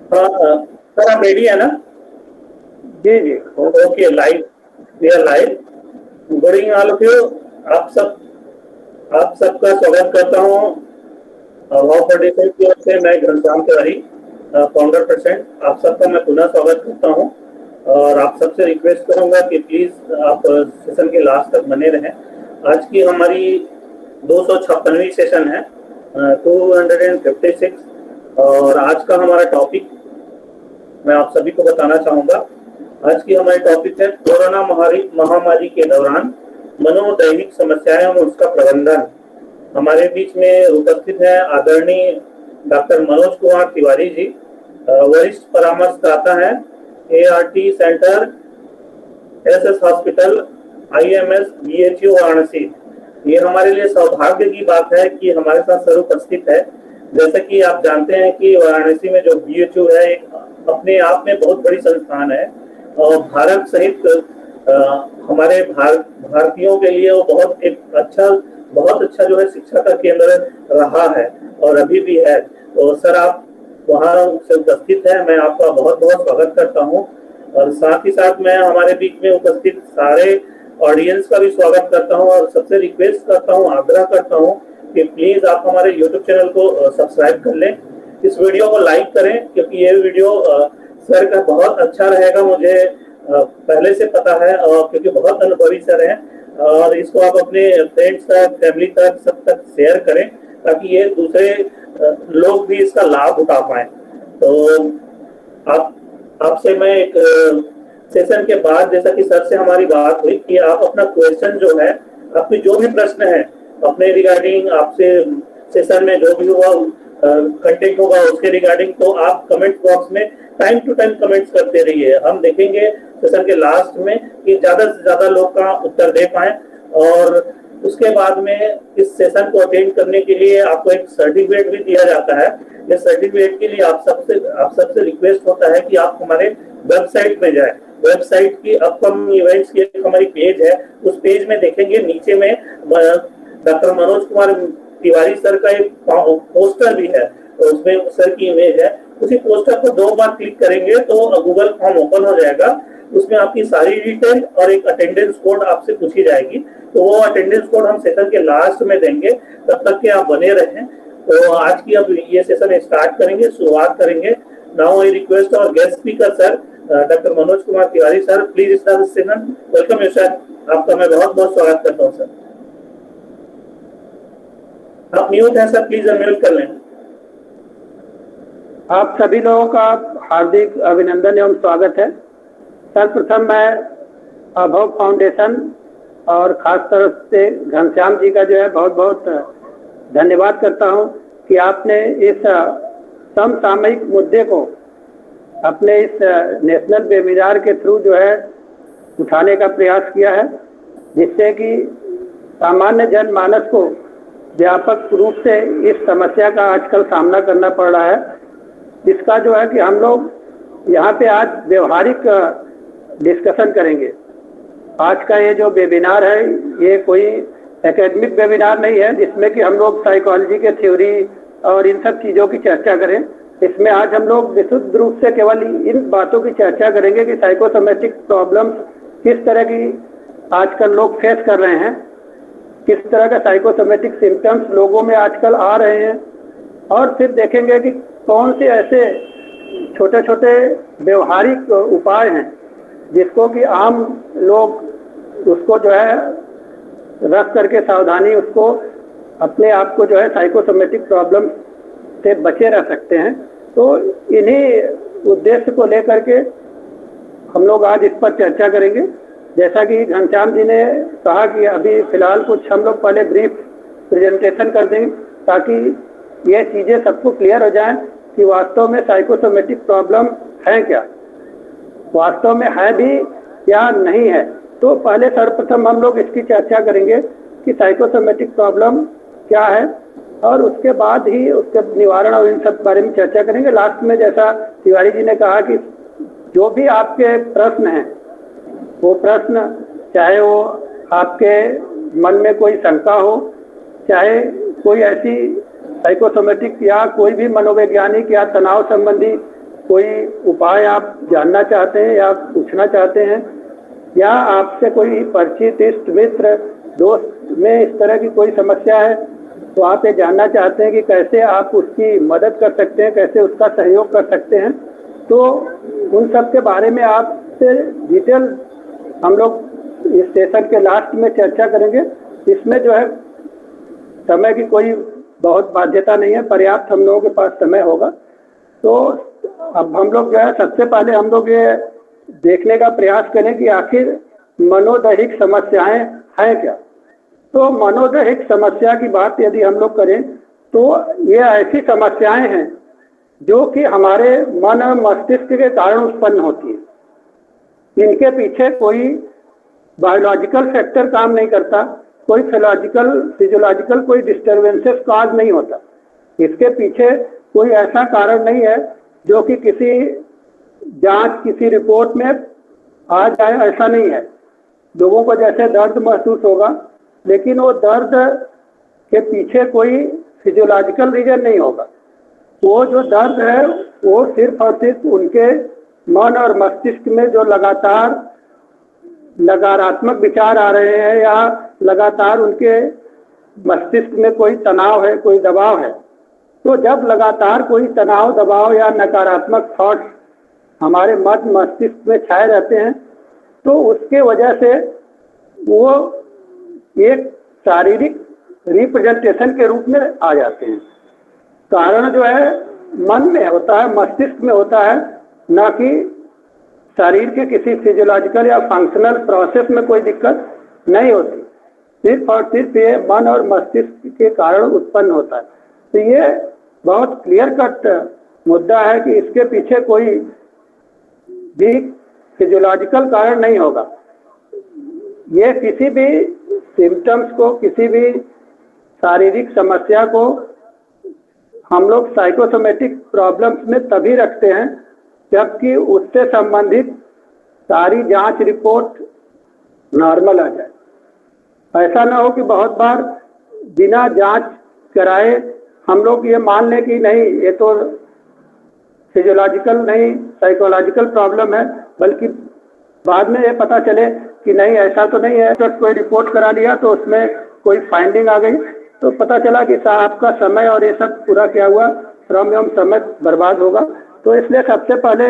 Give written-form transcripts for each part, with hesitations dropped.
हाँ सर, आप रेडी है ना? जी जी। Okay, live, we are live. Good evening all of you. आप सबका स्वागत करता हूँ वाव फाउंडेशन की ओर से। मैं घनश्याम तिवारी, फाउंडर प्रेसिडेंट, आप सबका मैं पुनः स्वागत करता हूँ और आप सबसे रिक्वेस्ट करूंगा कि प्लीज आप सेशन के लास्ट तक बने रहें। आज की हमारी 256वीं सेशन है, 256, और आज का हमारा टॉपिक मैं आप सभी को बताना चाहूंगा। आज की हमारी टॉपिक है कोरोना महामारी के दौरान मनोदैहिक समस्याएं और उसका प्रबंधन। हमारे बीच में उपस्थित है आदरणीय डॉक्टर मनोज कुमार तिवारी जी, वरिष्ठ परामर्शदाता है, ART centre, SS hospital, IMS BHU Varanasi. ये हमारे लिए सौभाग्य की बात है कि हमारे साथ सर उपस्थित है। जैसा कि आप जानते हैं कि वाराणसी में जो BHU है एक अपने आप में बहुत बड़ी संस्थान है और भारत सहित हमारे भारतीयों के लिए वो बहुत अच्छा जो है शिक्षा का केंद्र रहा है और अभी भी है। तो सर आप वहाँ से उपस्थित है, मैं आपका बहुत बहुत स्वागत करता हूँ और साथ ही साथ मैं हमारे बीच में उपस्थित सारे ऑडियंस का भी स्वागत करता हूँ और सबसे रिक्वेस्ट करता हूँ, आग्रह करता हूँ कि प्लीज आप हमारे यूट्यूब चैनल को सब्सक्राइब कर लें, इस वीडियो को लाइक करें क्योंकि ये वीडियो सर का बहुत अच्छा रहेगा, मुझे पहले से पता है और क्योंकि बहुत अनुभवी सर हैं। और इसको आप अपने फ्रेंड्स तक, फैमिली तक, सब तक शेयर करें ताकि ये दूसरे लोग भी इसका लाभ उठा पाए। तो आपसे मैं एक सेशन के बाद, जैसा कि सर से हमारी बात हुई कि आप अपना क्वेश्चन जो है, आपके जो भी प्रश्न है अपने रिगार्डिंग, आपसे सेशन में जो भी हुआ कंटेंट होगा उसके रिगार्डिंग, तो आप कमेंट बॉक्स में टाइम टू टाइम कमेंट्स करते रहिए। हम देखेंगे सेशन के लास्ट में कि ज्यादा से ज्यादा लोग का उत्तर दे पाए और उसके बाद में इस सेशन को अटेंड करने के लिए आपको एक सर्टिफिकेट भी दिया जाता है। इस सर्टिफिकेट के लिए आप सबसे रिक्वेस्ट होता है कि आप हमारे वेबसाइट पे जाए। वेबसाइट की अपकमिंग इवेंट्स की एक हमारी पेज है, उस पेज में देखेंगे नीचे में डॉक्टर मनोज कुमार तिवारी सर का एक पोस्टर भी है, तो उसमें सर की इमेज है। उसी पोस्टर को 2 बार क्लिक करेंगे तो गूगल फॉर्म ओपन हो जाएगा, उसमें आपकी सारी डिटेल और एक अटेंडेंस कोड आपसे पूछी जाएगी। तो वो अटेंडेंस कोड हम सेशन के लास्ट में देंगे, तब तक के आप बने रहें। तो आज की अब ये सेशन स्टार्ट करेंगे, शुरुआत करेंगे। नाउ आई रिक्वेस्ट और guest speaker sir doctor Manoj Kumar Tiwari sir, please start the session. Welcome you sir, आपका मैं बहुत बहुत स्वागत करता हूँ सर। आप म्यूट हैं सर, प्लीज अनम्यूट कर लें। आप सभी लोगों का हार्दिक अभिनंदन एवं स्वागत है। सर्वप्रथम मैं अभव फाउंडेशन और खास तरह से घनश्याम जी का जो है बहुत बहुत धन्यवाद करता हूं कि आपने इस समसामयिक मुद्दे को अपने इस नेशनल वेबिनार के थ्रू जो है उठाने का प्रयास किया है, जिससे कि सामान्य जनमानस को व्यापक रूप से इस समस्या का आजकल सामना करना पड़ रहा है। इसका जो है कि हम लोग यहाँ पे आज व्यवहारिक डिस्कशन करेंगे। आज का ये जो वेबिनार है ये कोई एकेडमिक वेबिनार नहीं है जिसमें कि हम लोग साइकोलॉजी के थ्योरी और इन सब चीज़ों की चर्चा करें। इसमें आज हम लोग विशुद्ध रूप से केवल इन बातों की चर्चा करेंगे कि साइकोसोमेटिक प्रॉब्लम्स किस तरह की आजकल लोग फेस कर रहे हैं, किस तरह का साइकोसोमेटिक सिम्टम्स लोगों में आजकल आ रहे हैं, और फिर देखेंगे कि कौन से ऐसे छोटे छोटे व्यवहारिक उपाय हैं जिसको कि आम लोग उसको जो है रख करके सावधानी उसको अपने आप को जो है साइकोसोमेटिक प्रॉब्लम से बचे रह सकते हैं। तो इन्हीं उद्देश्य को लेकर के हम लोग आज इस पर चर्चा करेंगे। जैसा कि घनश्याम जी ने कहा कि अभी फिलहाल कुछ हम लोग पहले ब्रीफ प्रेजेंटेशन कर देंगे ताकि ये चीज़ें सबको क्लियर हो जाएं कि वास्तव में साइकोसोमेटिक प्रॉब्लम है क्या, वास्तव में है भी या नहीं है। तो पहले सर्वप्रथम हम लोग इसकी चर्चा करेंगे कि साइकोसोमेटिक प्रॉब्लम क्या है और उसके बाद ही उसके निवारण और इन सब बारे में चर्चा करेंगे। लास्ट में जैसा तिवारी जी ने कहा कि जो भी आपके प्रश्न हैं वो प्रश्न, चाहे वो आपके मन में कोई शंका हो, चाहे कोई ऐसी साइकोसोमेटिक या कोई भी मनोवैज्ञानिक या तनाव संबंधी कोई उपाय आप जानना चाहते हैं या पूछना चाहते हैं, या आपसे कोई परिचित इष्ट मित्र दोस्त में इस तरह की कोई समस्या है तो आप ये जानना चाहते हैं कि कैसे आप उसकी मदद कर सकते हैं, कैसे उसका सहयोग कर सकते हैं, तो उन सब के बारे में आपसे डिटेल हम लोग इस सेशन के लास्ट में चर्चा करेंगे। इसमें जो है समय की कोई बहुत बाध्यता नहीं है, पर्याप्त हम लोगों के पास समय होगा। तो अब हम लोग जो है सबसे पहले हम लोग ये देखने का प्रयास करें कि आखिर मनोदैहिक समस्याएं हैं क्या। तो मनोदैहिक समस्या की बात यदि हम लोग करें तो ये ऐसी समस्याएं हैं जो कि हमारे मन और मस्तिष्क के कारण उत्पन्न होती है। इनके पीछे कोई बायोलॉजिकल फैक्टर काम नहीं करता, कोई फिजियोलॉजिकल कोई डिस्टर्बेंसेस काज नहीं होता। इसके पीछे कोई ऐसा कारण नहीं है जो कि किसी जांच किसी रिपोर्ट में आ जाए, ऐसा नहीं है। लोगों को जैसे दर्द महसूस होगा, लेकिन वो दर्द के पीछे कोई फिजियोलॉजिकल रीजन नहीं होगा। वो जो दर्द है वो सिर्फ और सिर्फ उनके मन और मस्तिष्क में जो लगातार नकारात्मक विचार आ रहे हैं या लगातार उनके मस्तिष्क में कोई तनाव है, कोई दबाव है। तो जब लगातार कोई तनाव, दबाव या नकारात्मक थॉट्स हमारे मन मस्तिष्क में छाए रहते हैं तो उसके वजह से वो एक शारीरिक रिप्रेजेंटेशन के रूप में आ जाते हैं। कारण जो है मन में होता है, मस्तिष्क में होता है, ना कि शरीर के किसी फिजियोलॉजिकल या फंक्शनल प्रोसेस में कोई दिक्कत नहीं होती। सिर्फ और सिर्फ ये मन और मस्तिष्क के कारण उत्पन्न होता है। तो ये बहुत क्लियर कट मुद्दा है कि इसके पीछे कोई भी फिजियोलॉजिकल कारण नहीं होगा। ये किसी भी सिम्टम्स को, किसी भी शारीरिक समस्या को हम लोग साइकोसोमेटिक प्रॉब्लम्स में तभी रखते हैं जबकि उससे संबंधित सारी जांच रिपोर्ट नॉर्मल आ जाए। ऐसा ना हो कि बहुत बार बिना जांच कराए हम लोग ये मान लें कि नहीं ये तो फिजियोलॉजिकल नहीं साइकोलॉजिकल प्रॉब्लम है, बल्कि बाद में ये पता चले कि नहीं ऐसा तो नहीं है। तो कोई रिपोर्ट करा लिया तो उसमें कोई फाइंडिंग आ गई तो पता चला कि आपका समय और ये सब पूरा क्या हुआ, श्रम एवं समय बर्बाद होगा। तो इसलिए सबसे पहले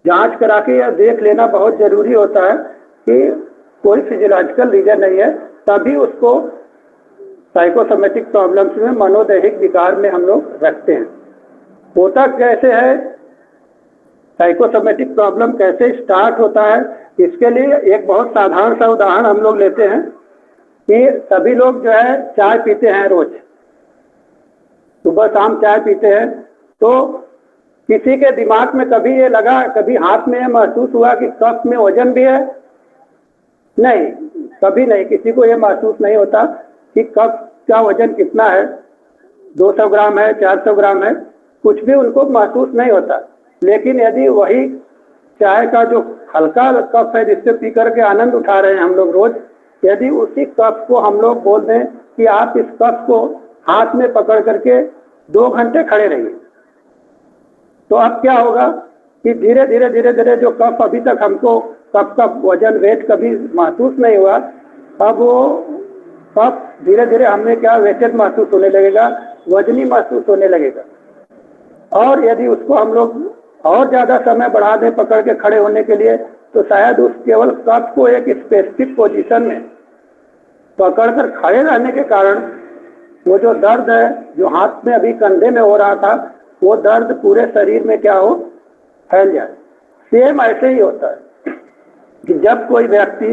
जांच करा के या देख लेना बहुत जरूरी होता है कि कोई फिजियोलॉजिकल रीजन नहीं है, तभी उसको साइकोसोमेटिक प्रॉब्लम्स में, मनोदैहिक विकार में हम लोग रखते हैं। होता कैसे है, साइकोसोमेटिक प्रॉब्लम कैसे स्टार्ट होता है, इसके लिए एक बहुत साधारण सा उदाहरण हम लोग लेते हैं कि सभी लोग जो है चाय पीते हैं, रोज सुबह शाम चाय पीते हैं। तो किसी के दिमाग में कभी ये लगा, कभी हाथ में ये महसूस हुआ कि कप में वजन भी है? नहीं, कभी नहीं। किसी को ये महसूस नहीं होता कि कप का वजन कितना है, 200 ग्राम है, 400 ग्राम है, कुछ भी उनको महसूस नहीं होता। लेकिन यदि वही चाय का जो हल्का कप है जिससे पी करके आनंद उठा रहे हैं हम लोग रोज, यदि उसी कप को हम लोग बोल दें कि आप इस कप को हाथ में पकड़ करके 2 घंटे खड़े रहिए, तो अब क्या होगा कि धीरे धीरे जो कप अभी तक हमको कप का वजन वेट कभी महसूस नहीं हुआ, अब वो कप धीरे धीरे हमें क्या वेटेड महसूस होने लगेगा, वजनी महसूस होने लगेगा। और यदि उसको हम लोग और ज़्यादा समय बढ़ा दें पकड़ के खड़े होने के लिए, तो शायद उस केवल कप को एक स्पेसिफिक पोजीशन में पकड़कर खड़े रहने के कारण वो जो दर्द है जो हाथ में अभी कंधे में हो रहा था, वो दर्द पूरे शरीर में क्या हो, फैल जाए। सेम ऐसे ही होता है कि जब कोई व्यक्ति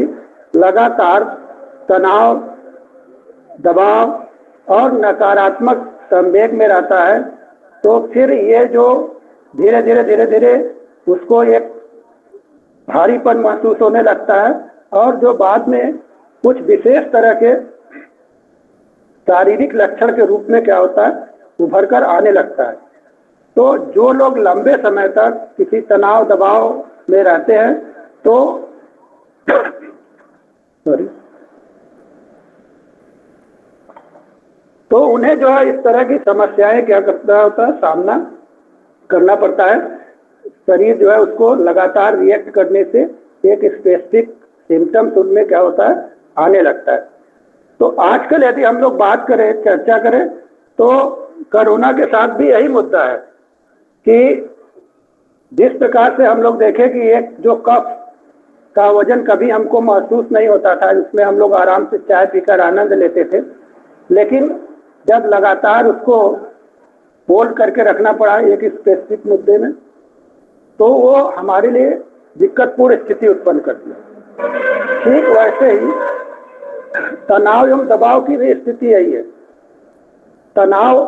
लगातार तनाव, दबाव और नकारात्मक संवेग में रहता है तो फिर ये जो धीरे धीरे उसको एक भारीपन महसूस होने लगता है और जो बाद में कुछ विशेष तरह के शारीरिक लक्षण के रूप में क्या होता है, उभर कर आने लगता है। तो जो लोग लंबे समय तक किसी तनाव दबाव में रहते हैं तो उन्हें जो है इस तरह की समस्याएं क्या करता होता है, सामना करना पड़ता है। शरीर जो है उसको लगातार रिएक्ट करने से एक स्पेसिफिक सिम्टम्स उनमें क्या होता है, आने लगता है। तो आजकल यदि हम लोग बात करें, चर्चा करें, तो कोरोना के साथ भी यही मुद्दा है कि जिस प्रकार से हम लोग देखें कि एक जो कफ का वजन कभी हमको महसूस नहीं होता था, जिसमें हम लोग आराम से चाय पीकर आनंद लेते थे, लेकिन जब लगातार उसको होल्ड करके रखना पड़ा एक स्पेसिफिक मुद्दे में, तो वो हमारे लिए दिक्कतपूर्ण स्थिति उत्पन्न करती है। ठीक वैसे ही तनाव एवं दबाव की भी स्थिति यही है। तनाव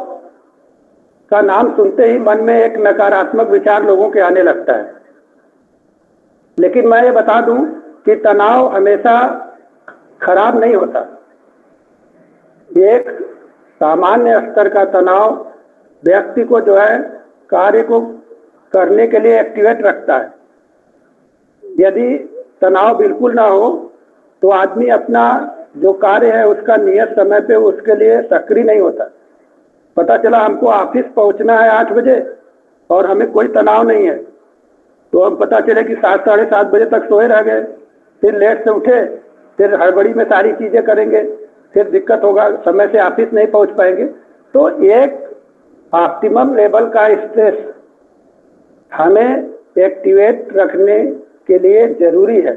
का नाम सुनते ही मन में एक नकारात्मक विचार लोगों के आने लगता है, लेकिन मैं ये बता दूं कि तनाव हमेशा खराब नहीं होता। एक सामान्य स्तर का तनाव व्यक्ति को जो है कार्य को करने के लिए एक्टिवेट रखता है। यदि तनाव बिल्कुल ना हो तो आदमी अपना जो कार्य है उसका नियत समय पे उसके लिए सक्रिय नहीं होता। पता चला हमको ऑफिस पहुंचना है 8 बजे और हमें कोई तनाव नहीं है, तो हम पता चले कि 7 साढ़े 7 बजे तक सोए रह गए, फिर लेट से उठे, फिर हड़बड़ी में सारी चीज़ें करेंगे, फिर दिक्कत होगा, समय से ऑफिस नहीं पहुंच पाएंगे। तो एक ऑप्टिमम लेवल का स्ट्रेस हमें एक्टिवेट रखने के लिए जरूरी है,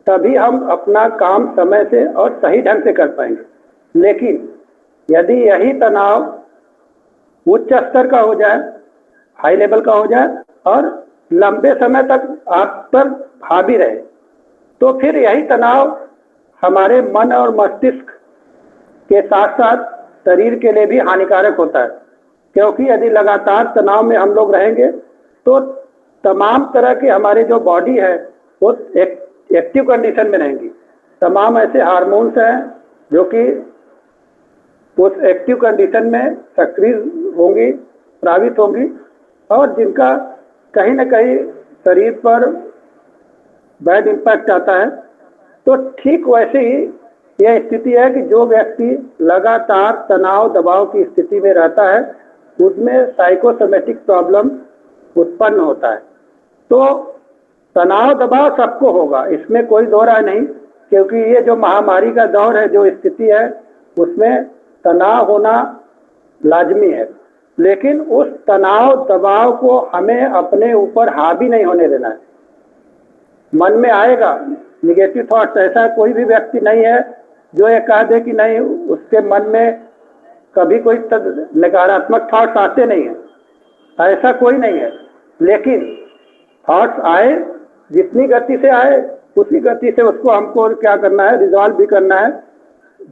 तभी हम अपना काम समय से और सही ढंग से कर पाएंगे। लेकिन यदि यही तनाव उच्च स्तर का हो जाए, हाई लेवल का हो जाए और लंबे समय तक आप पर हावी रहे, तो फिर यही तनाव हमारे मन और मस्तिष्क के साथ साथ शरीर के लिए भी हानिकारक होता है। क्योंकि यदि लगातार तनाव में हम लोग रहेंगे तो तमाम तरह के हमारे जो बॉडी है वो एक्टिव कंडीशन में रहेंगी। तमाम ऐसे हार्मोन्स हैं जो कि उस एक्टिव कंडीशन में सक्रिय होंगी, प्रभावित होंगी और जिनका कहीं ना कहीं शरीर पर बैड इम्पैक्ट आता है। तो ठीक वैसे ही यह स्थिति है कि जो व्यक्ति लगातार तनाव दबाव की स्थिति में रहता है उसमें साइकोसोमेटिक प्रॉब्लम उत्पन्न होता है। तो तनाव दबाव सबको होगा, इसमें कोई दो राय नहीं, क्योंकि ये जो महामारी का दौर है, जो स्थिति है, उसमें तनाव होना लाजमी है। लेकिन उस तनाव दबाव को हमें अपने ऊपर हावी नहीं होने देना है। मन में आएगा निगेटिव थॉट्स, ऐसा कोई भी व्यक्ति नहीं है जो ये कह दे कि नहीं उसके मन में कभी कोई नकारात्मक थॉट्स आते नहीं है, ऐसा कोई नहीं है। लेकिन थॉट्स आए, जितनी गति से आए उसी गति से उसको हमको क्या करना है, रिजॉल्व भी करना है।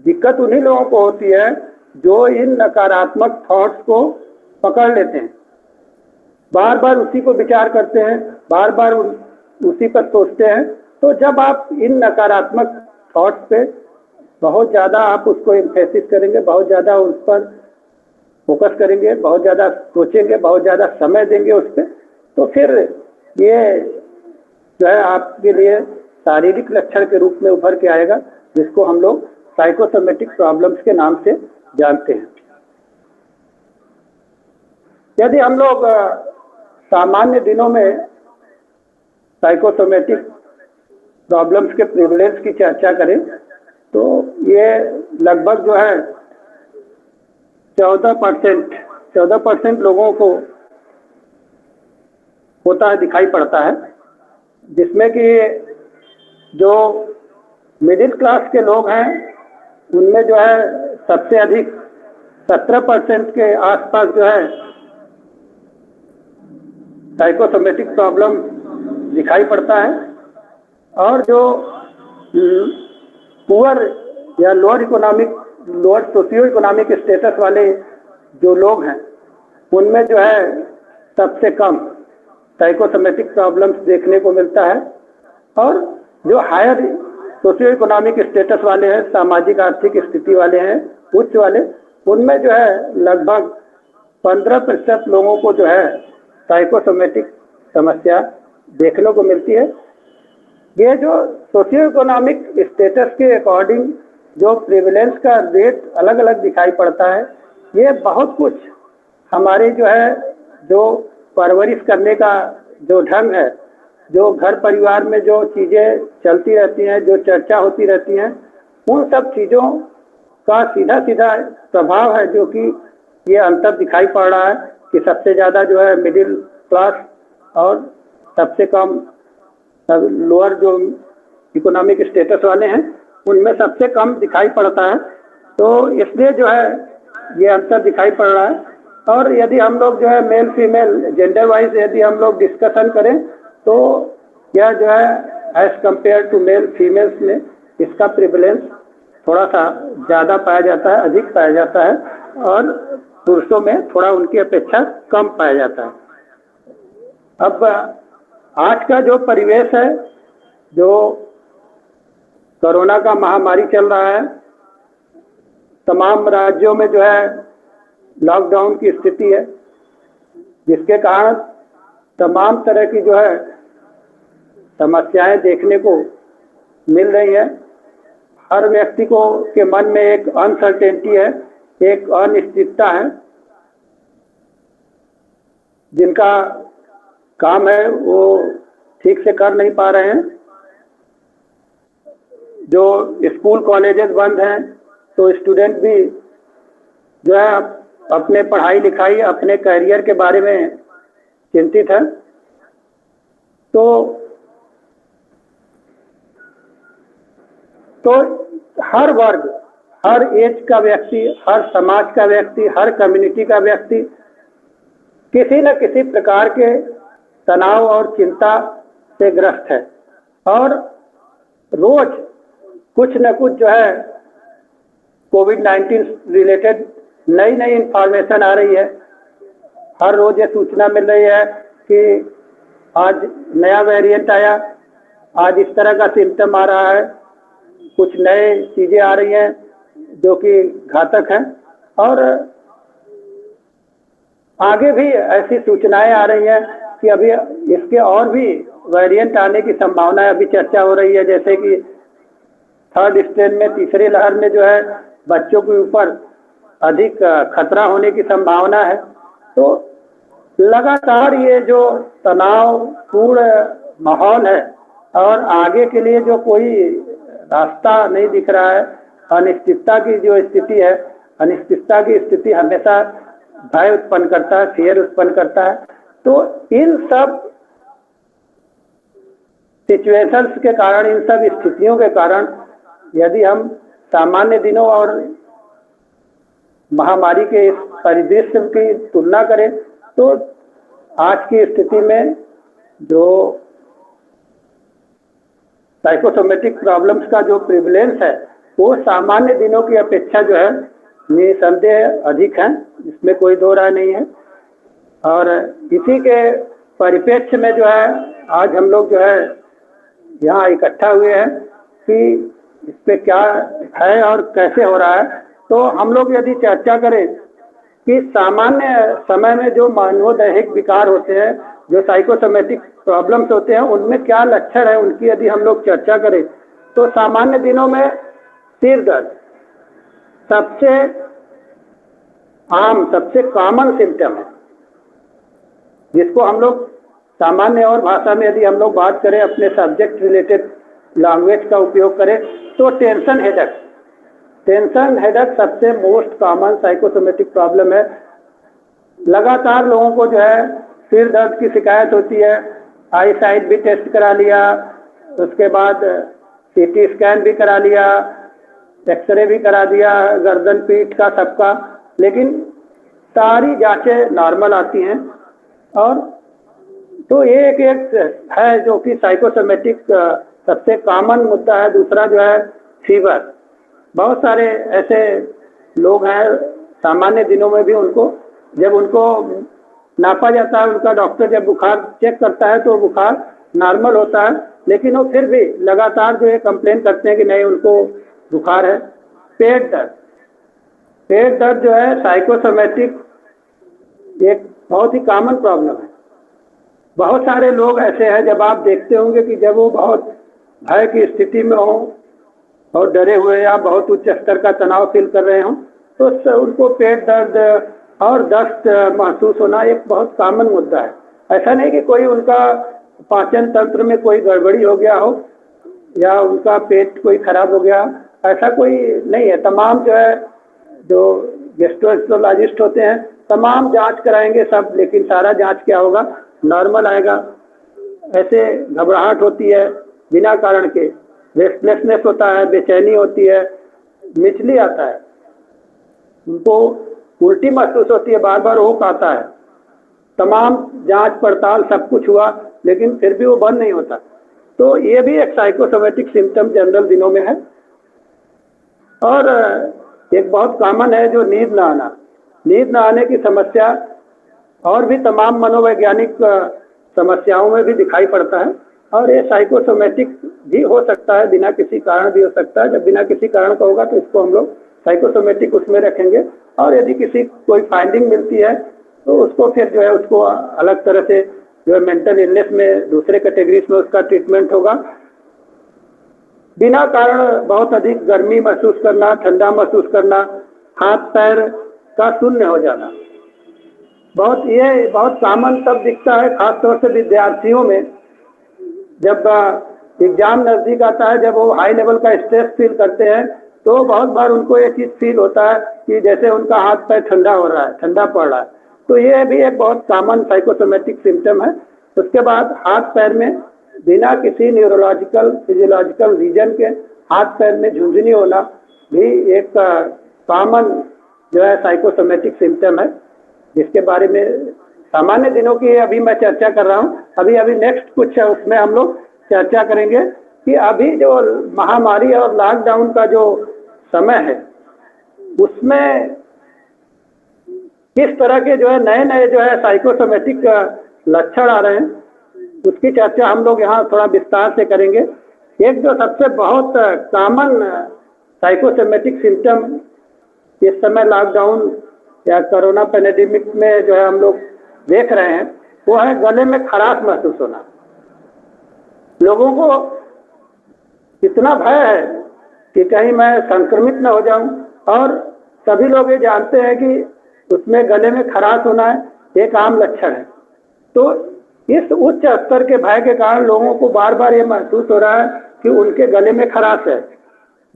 दिक्कत उन्हीं लोगों को होती है जो इन नकारात्मक थॉट्स को पकड़ लेते हैं, बार बार उसी को विचार करते हैं, बार बार उसी पर सोचते हैं। तो जब आप इन नकारात्मक थॉट्स पे बहुत ज़्यादा आप उसको एम्फेसिस करेंगे, बहुत ज़्यादा उस पर फोकस करेंगे, बहुत ज़्यादा सोचेंगे, बहुत ज़्यादा समय देंगे उस पर, तो फिर ये जो है आपके लिए शारीरिक लक्षण के रूप में उभर के आएगा, जिसको हम लोग साइकोसोमेटिक प्रॉब्लम्स के नाम से जानते हैं। यदि हम लोग सामान्य दिनों में साइकोसोमेटिक प्रॉब्लम्स के प्रिवलेंस की चर्चा करें तो ये लगभग जो है 14% लोगों को होता है, दिखाई पड़ता है, जिसमें कि जो मिडिल क्लास के लोग हैं उनमें जो है सबसे अधिक 17% के आसपास जो है साइकोसोमेटिक प्रॉब्लम दिखाई पड़ता है। और जो पुअर या लोअर सोशियो इकोनॉमिक स्टेटस वाले जो लोग हैं उनमें जो है सबसे कम साइकोसोमेटिक प्रॉब्लम्स देखने को मिलता है। और जो हायर सोशियो इकोनॉमिक स्टेटस वाले हैं, सामाजिक आर्थिक स्थिति वाले हैं, उच्च वाले, उनमें जो है लगभग 15% लोगों को जो है साइकोसोमेटिक समस्या देखने को मिलती है। ये जो सोशियो इकोनॉमिक स्टेटस के अकॉर्डिंग जो प्रिविलेंस का रेट अलग अलग दिखाई पड़ता है, ये बहुत कुछ हमारे जो है जो परवरिश करने का जो ढंग है, जो घर परिवार में जो चीज़ें चलती रहती हैं, जो चर्चा होती रहती हैं, उन सब चीज़ों का सीधा सीधा प्रभाव है जो कि ये अंतर दिखाई पड़ रहा है कि सबसे ज़्यादा जो है मिडिल क्लास और सबसे कम लोअर जो इकोनॉमिक स्टेटस वाले हैं उनमें सबसे कम दिखाई पड़ता है। तो इसलिए जो है ये अंतर दिखाई पड़ रहा है। और यदि हम लोग जो है मेल फीमेल जेंडर वाइज यदि हम लोग डिस्कशन करें तो यह जो है as compared to male females में इसका प्रिवलेंस थोड़ा सा ज़्यादा पाया जाता है, अधिक पाया जाता है, और पुरुषों में थोड़ा उनकी अपेक्षा कम पाया जाता है। अब आज का जो परिवेश है, जो कोरोना का महामारी चल रहा है, तमाम राज्यों में जो है लॉकडाउन की स्थिति है, जिसके कारण तमाम तरह की जो है समस्याएं देखने को मिल रही है। हर व्यक्ति को के मन में एक अनसर्टेनिटी है, एक अनिश्चितता है। जिनका काम है वो ठीक से कर नहीं पा रहे हैं। जो स्कूल कॉलेजेस बंद हैं तो स्टूडेंट भी जो है अपने पढ़ाई लिखाई, अपने करियर के बारे में चिंतित है। तो हर वर्ग, हर एज का व्यक्ति, हर समाज का व्यक्ति, हर कम्युनिटी का व्यक्ति किसी न किसी प्रकार के तनाव और चिंता से ग्रस्त है। और रोज कुछ न कुछ जो है कोविड-19 रिलेटेड नई नई इंफॉर्मेशन आ रही है। हर रोज ये सूचना मिल रही है कि आज नया वेरिएंट आया, आज इस तरह का सिम्टम आ रहा है, कुछ नए चीज़ें आ रही हैं जो कि घातक हैं। और आगे भी ऐसी सूचनाएं आ रही हैं कि अभी इसके और भी वेरिएंट आने की संभावना है। अभी चर्चा हो रही है जैसे कि थर्ड स्ट्रेन में, तीसरी लहर में जो है बच्चों के ऊपर अधिक खतरा होने की संभावना है। तो लगातार ये जो तनावपूर्ण माहौल है और आगे के लिए जो कोई रास्ता नहीं दिख रहा है, अनिश्चितता की जो स्थिति है, अनिश्चितता की स्थिति हमेशा भय उत्पन्न करता है, फियर उत्पन्न करता है। तो इन सब सिचुएशंस के कारण, इन सब स्थितियों के कारण यदि हम सामान्य दिनों और महामारी के इस परिदृश्य की तुलना करें तो आज की स्थिति में जो साइकोसोमेटिक प्रॉब्लम्स का जो प्रिवलेंस है वो सामान्य दिनों की अपेक्षा जो है निसंदेह अधिक है, इसमें कोई दो राय नहीं है। और इसी के परिप्रेक्ष्य में जो है आज हम लोग जो है यहाँ इकट्ठा हुए हैं कि इस पे क्या है और कैसे हो रहा है। तो हम लोग यदि चर्चा करें कि सामान्य समय में जो मनोदैहिक विकार होते हैं, जो साइकोसोमेटिक प्रॉब्लम्स होते हैं, उनमें क्या लक्षण है उनकी यदि हम लोग चर्चा करें तो सामान्य दिनों में सिर दर्द सबसे आम, सबसे कॉमन सिम्टम है, जिसको हम लोग सामान्य और भाषा में यदि हम लोग बात करें, अपने सब्जेक्ट रिलेटेड लैंग्वेज का उपयोग करें तो टेंशन हेडेक, टेंशन हेडेक सबसे मोस्ट कॉमन साइकोसोमेटिक प्रॉब्लम है। लगातार लोगों को जो है सिर दर्द की शिकायत होती है। आई साइट भी टेस्ट करा लिया, उसके बाद सीटी स्कैन भी करा लिया, एक्सरे भी करा दिया, गर्दन पीठ का सबका, लेकिन सारी जांचें नॉर्मल आती हैं। और तो ये एक है जो कि साइकोसोमेटिक सबसे कॉमन मुद्दा है। दूसरा जो है फीवर। बहुत सारे ऐसे लोग हैं सामान्य दिनों में भी जब उनको नापा जाता है, उनका डॉक्टर जब बुखार चेक करता है तो बुखार नॉर्मल होता है, लेकिन वो फिर भी लगातार जो है कंप्लेन करते हैं कि नहीं उनको बुखार है। पेट दर्द, पेट दर्द जो है साइकोसोमेटिक एक बहुत ही कॉमन प्रॉब्लम है। बहुत सारे लोग ऐसे हैं, जब आप देखते होंगे कि जब वो बहुत भय की स्थिति में हो और डरे हुए या बहुत उच्च स्तर का तनाव फील कर रहे हों तो उनको पेट दर्द और दस्त महसूस होना एक बहुत कॉमन मुद्दा है। ऐसा नहीं कि कोई उनका पाचन तंत्र में कोई गड़बड़ी हो गया हो या उनका पेट कोई खराब हो गया, ऐसा कोई नहीं है। तमाम जो है जो गैस्ट्रोएंटेरोलॉजिस्ट होते हैं तमाम जांच कराएंगे सब, लेकिन सारा जांच क्या होगा, नॉर्मल आएगा। ऐसे घबराहट होती है बिना कारण के, रेस्टलेसनेस होता है, बेचैनी होती है, मिचली आता है, उनको उल्टी महसूस होती है, बार बार ओक आता है। तमाम जांच पड़ताल सब कुछ हुआ लेकिन फिर भी वो बंद नहीं होता। तो ये भी एक साइकोसोमेटिक सिम्टम जनरल दिनों में है। और एक बहुत कॉमन है जो नींद ना आना। नींद ना आने की समस्या और भी तमाम मनोवैज्ञानिक समस्याओं में भी दिखाई पड़ता है, और ये साइकोसोमेटिक भी हो सकता है, बिना किसी कारण भी हो सकता है। जब बिना किसी कारण का होगा तो इसको हम लोग साइकोसोमेटिक उसमें रखेंगे, और यदि किसी कोई फाइंडिंग मिलती है तो उसको फिर जो है उसको अलग तरह से जो है मेंटल इलनेस में दूसरे कैटेगरीज में उसका ट्रीटमेंट होगा। बिना कारण बहुत अधिक गर्मी महसूस करना, ठंडा महसूस करना, हाथ पैर का शून्य हो जाना, ये बहुत कॉमन तब दिखता है खासतौर से विद्यार्थियों में। जब एग्जाम नज़दीक आता है, जब वो हाई लेवल का स्ट्रेस फील करते हैं, तो बहुत बार उनको ये चीज़ फील होता है कि जैसे उनका हाथ पैर ठंडा हो रहा है, ठंडा पड़ रहा है। तो ये भी एक बहुत कॉमन साइकोसोमेटिक सिम्टम है। उसके बाद हाथ पैर में बिना किसी न्यूरोलॉजिकल फिजियोलॉजिकल रीजन के हाथ पैर में झुंझुनी होना भी एक कॉमन जो है साइकोसोमेटिक सिम्टम है, जिसके बारे में सामान्य दिनों की अभी मैं चर्चा कर रहा हूँ। अभी नेक्स्ट कुछ है उसमें हम लोग चर्चा करेंगे कि अभी जो महामारी और लॉकडाउन का जो समय है उसमें किस तरह के जो है नए जो है साइकोसोमेटिक लक्षण आ रहे हैं, उसकी चर्चा हम लोग यहाँ थोड़ा विस्तार से करेंगे। एक जो सबसे बहुत कॉमन साइकोसोमेटिक सिम्टम इस समय लॉकडाउन या कोरोना पैंडेमिक में जो है हम लोग देख रहे हैं, वो है गले में खराश महसूस होना। लोगों को इतना भय है कि कहीं मैं संक्रमित न हो जाऊं, और सभी लोग ये जानते हैं कि उसमें गले में खराश होना है एक आम लक्षण है। तो इस उच्च स्तर के भय के कारण लोगों को बार बार ये महसूस हो रहा है कि उनके गले में खराश है,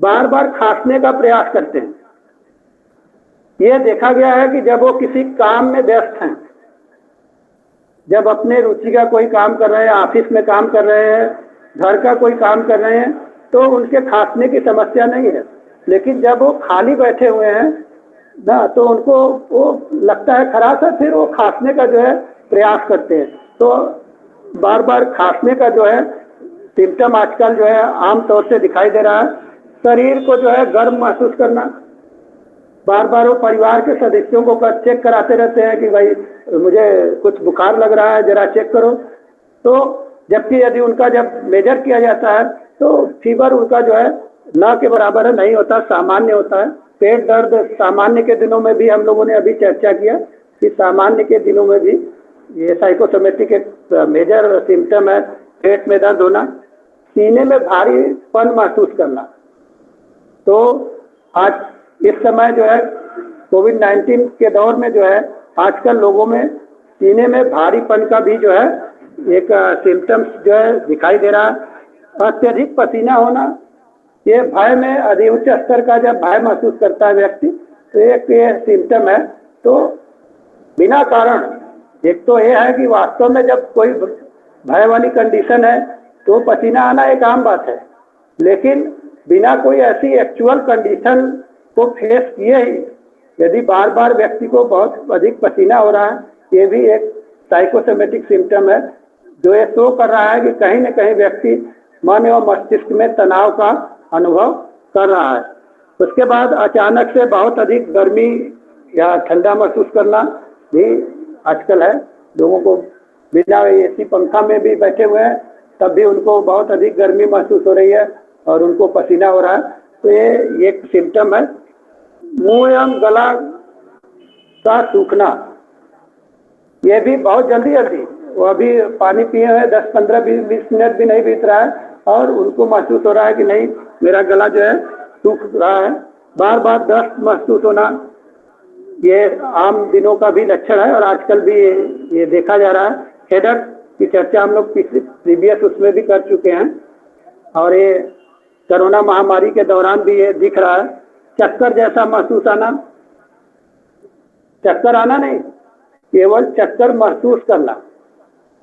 बार बार खांसने का प्रयास करते हैं। ये देखा गया है कि जब वो किसी काम में व्यस्त हैं, जब अपने रुचि का कोई काम कर रहे हैं, ऑफिस में काम कर रहे हैं, घर का कोई काम कर रहे हैं, तो उनके खांसने की समस्या नहीं है। लेकिन जब वो खाली बैठे हुए हैं ना, तो उनको वो लगता है खराश है, फिर वो खांसने का जो है प्रयास करते हैं। तो बार बार खांसने का जो है सिम्टम आजकल जो है आम तौर से दिखाई दे रहा है। शरीर को जो है गर्म महसूस करना, बार बार वो परिवार के सदस्यों को चेक कराते रहते हैं कि भाई मुझे कुछ बुखार लग रहा है, जरा चेक करो। तो जबकि यदि उनका जब मेजर किया जाता है तो फीवर उनका जो है ना के बराबर है, नहीं होता, सामान्य होता है। पेट दर्द सामान्य के दिनों में भी हम लोगों ने अभी चर्चा किया कि सामान्य के दिनों में भी ये साइकोसोमेटिक एक मेजर सिम्टम है, पेट में दर्द होना, सीने में भारीपन महसूस करना। तो आज इस समय जो है कोविड-19 के दौर में जो है आजकल लोगों में सीने में भारीपन का भी जो है एक सिम्टम्स जो है दिखाई दे रहा है। अत्यधिक पसीना होना, ये भय में अधिक उच्च स्तर का जब भय महसूस करता है व्यक्ति, तो एक ये सिम्टम है। तो बिना कारण, एक तो ये है कि वास्तव में जब कोई भय वाली कंडीशन है तो पसीना आना एक आम बात है, लेकिन बिना कोई ऐसी एक्चुअल कंडीशन को फेस किए ही यदि बार बार व्यक्ति को बहुत अधिक पसीना हो रहा है, ये भी एक साइकोसोमेटिक सिम्टम है, जो ये शो कर रहा है कि कहीं न कहीं व्यक्ति मन एवं मस्तिष्क में तनाव का अनुभव कर रहा है। उसके बाद अचानक से बहुत अधिक गर्मी या ठंडा महसूस करना भी आजकल है। लोगों को बिना एसी पंखा में भी बैठे हुए हैं तब भी उनको बहुत अधिक गर्मी महसूस हो रही है और उनको पसीना हो रहा है, तो ये एक सिम्टम है। मुंह एवं गला का सूखना, ये भी बहुत जल्दी वो अभी पानी पिए हुए 10, 15, 20 मिनट भी नहीं बीत रहा है और उनको महसूस हो रहा है कि नहीं मेरा गला जो है सूख रहा है। बार बार दस्त महसूस होना, ये आम दिनों का भी लक्षण है और आजकल भी ये देखा जा रहा है हेडर की चर्चा हम लोग प्रीवियस उसमें भी कर चुके हैं, और ये कोरोना महामारी के दौरान भी ये दिख रहा है। चक्कर जैसा महसूस आना, चक्कर आना नहीं, केवल चक्कर महसूस करना।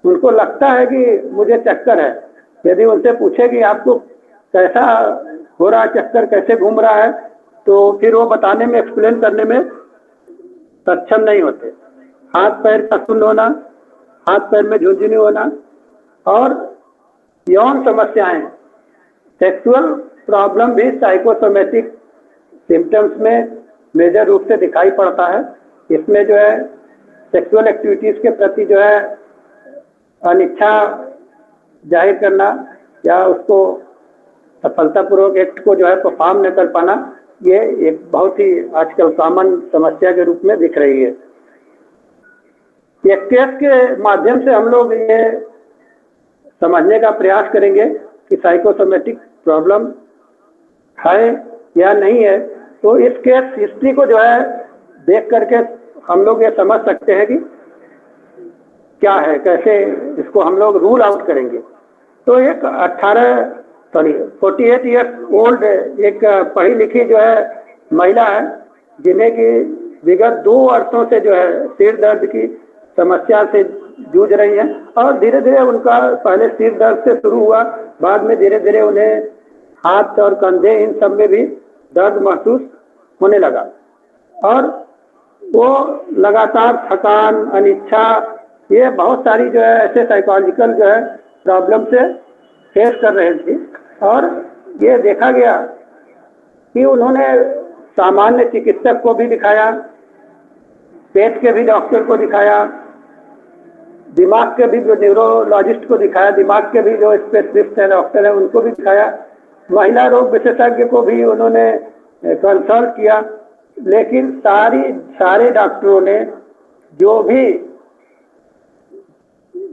उनको लगता है कि मुझे चक्कर है। यदि उनसे पूछे कि आपको कैसा हो रहा है चक्कर, कैसे घूम रहा है, तो फिर वो बताने में, एक्सप्लेन करने में सक्षम नहीं होते। हाथ पैर का शून्य होना, हाथ पैर में झुंझुनी होना, और यौन समस्याएं, सेक्सुअल प्रॉब्लम भी साइकोसोमेटिक सिम्टम्स में मेजर रूप से दिखाई पड़ता है। इसमें जो है सेक्सुअल एक्टिविटीज के प्रति जो है अनिच्छा जाहिर करना, या उसको सफलतापूर्वक एक्ट को जो है परफॉर्म न कर पाना, ये एक बहुत ही आजकल कॉमन समस्या के रूप में दिख रही है। एक टेस्ट के माध्यम से हम लोग ये समझने का प्रयास करेंगे कि साइकोसोमेटिक प्रॉब्लम है या नहीं है। तो इस केस हिस्ट्री को जो है देख करके हम लोग ये समझ सकते हैं कि क्या है, कैसे इसको हम लोग रूल आउट करेंगे। तो एक 48 ईयर्स ओल्ड एक पढ़ी लिखी जो है महिला है, जिन्हें कि विगत 2 वर्षों से जो है सिर दर्द की समस्या से जूझ रही हैं, और धीरे धीरे उनका पहले सिर दर्द से शुरू हुआ, बाद में धीरे धीरे उन्हें हाथ और कंधे इन सब में भी दर्द महसूस होने लगा, और वो लगातार थकान, अनिच्छा, ये बहुत सारी जो है ऐसे साइकोलॉजिकल जो है प्रॉब्लम से फेस कर रहे थे। और ये देखा गया कि उन्होंने सामान्य चिकित्सक को भी दिखाया, पेट के भी डॉक्टर को दिखाया, दिमाग के भी जो न्यूरोलॉजिस्ट को दिखाया, दिमाग के भी जो स्पेशलिस्ट हैं डॉक्टर हैं उनको भी दिखाया, महिला रोग विशेषज्ञ को भी उन्होंने कंसल्ट किया। लेकिन सारे डॉक्टरों ने जो भी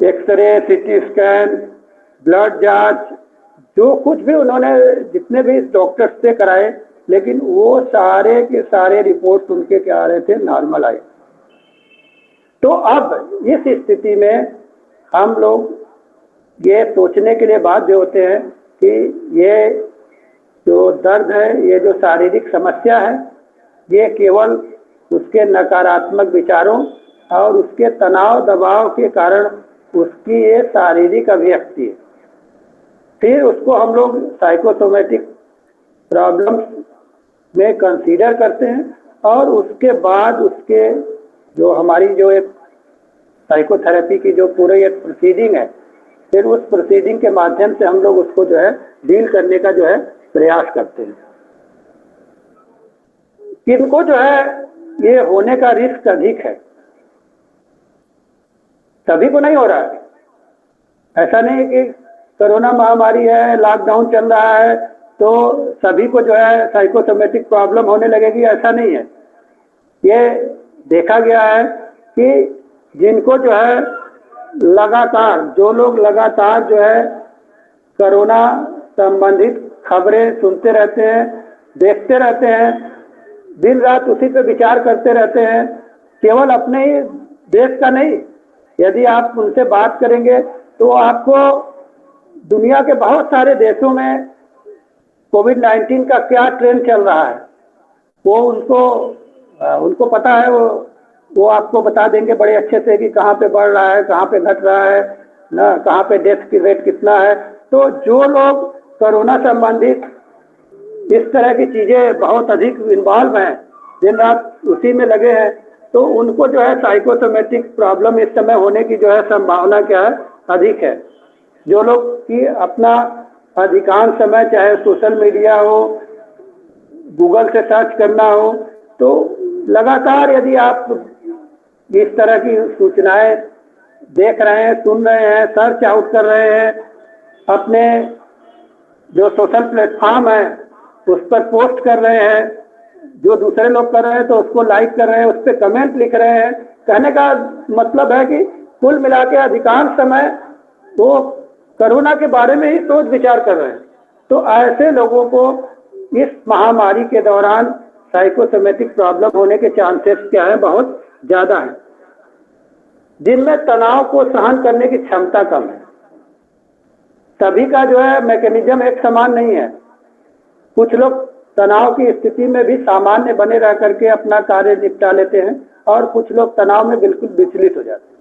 एक्सरे, सीटी स्कैन, ब्लड जांच, जो कुछ भी उन्होंने जितने भी डॉक्टर्स से कराए, लेकिन वो सारे के सारे रिपोर्ट उनके क्या आ रहे थे, नॉर्मल आए। तो अब इस स्थिति में हम लोग ये सोचने के लिए बाध्य होते हैं कि ये जो दर्द है, ये जो शारीरिक समस्या है, ये केवल उसके नकारात्मक विचारों और उसके तनाव दबाव के कारण उसकी ये शारीरिक अभिव्यक्ति है। फिर उसको हम लोग साइकोसोमेटिक प्रॉब्लम्स में कंसीडर करते हैं, और उसके बाद उसके जो हमारी जो एक साइकोथेरेपी की जो पूरी एक प्रोसीडिंग है, फिर उस प्रोसीडिंग के माध्यम से हम लोग उसको जो है डील करने का जो है प्रयास करते हैं। किनको जो है ये होने का रिस्क अधिक है, सभी को नहीं हो रहा है। ऐसा नहीं कि कोरोना महामारी है, लॉकडाउन चल रहा है तो सभी को जो है साइकोसोमेटिक प्रॉब्लम होने लगेगी, ऐसा नहीं है। ये देखा गया है कि जिनको जो है लगातार, जो लोग लगातार जो है कोरोना संबंधित खबरें सुनते रहते हैं, देखते रहते हैं, दिन रात उसी पे विचार करते रहते हैं, केवल अपने ही देश का नहीं, यदि आप उनसे बात करेंगे तो आपको दुनिया के बहुत सारे देशों में कोविड-19 का क्या ट्रेंड चल रहा है वो उनको पता है। वो आपको बता देंगे बड़े अच्छे से कि कहाँ पे बढ़ रहा है, कहाँ पे घट रहा है ना, कहाँ पे डेथ की रेट कितना है। तो जो लोग कोरोना संबंधित इस तरह की चीज़ें बहुत अधिक इन्वॉल्व हैं, दिन रात उसी में लगे हैं, तो उनको जो है साइकोसोमेटिक प्रॉब्लम इस समय होने की जो है संभावना क्या है, अधिक है। जो लोग कि अपना अधिकांश समय चाहे सोशल मीडिया हो, गूगल से सर्च करना हो, तो लगातार यदि आप इस तरह की सूचनाएं देख रहे हैं, सुन रहे हैं, सर्च आउट कर रहे हैं, अपने जो सोशल प्लेटफॉर्म है उस पर पोस्ट कर रहे हैं, जो दूसरे लोग कर रहे हैं तो उसको लाइक कर रहे हैं, उस पर कमेंट लिख रहे हैं, कहने का मतलब है कि कुल मिला के अधिकांश समय वो कोरोना के बारे में ही सोच विचार कर रहे हैं। तो ऐसे लोगों को इस महामारी के दौरान साइकोसोमेटिक प्रॉब्लम होने के चांसेस क्या है, बहुत ज़्यादा है। जिनमें तनाव को सहन करने की क्षमता कम है। सभी का जो है मैकेनिज्म एक समान नहीं है। कुछ लोग तनाव की स्थिति में भी सामान्य बने रह करके अपना कार्य निपटा लेते हैं और कुछ लोग तनाव में बिल्कुल विचलित हो जाते हैं।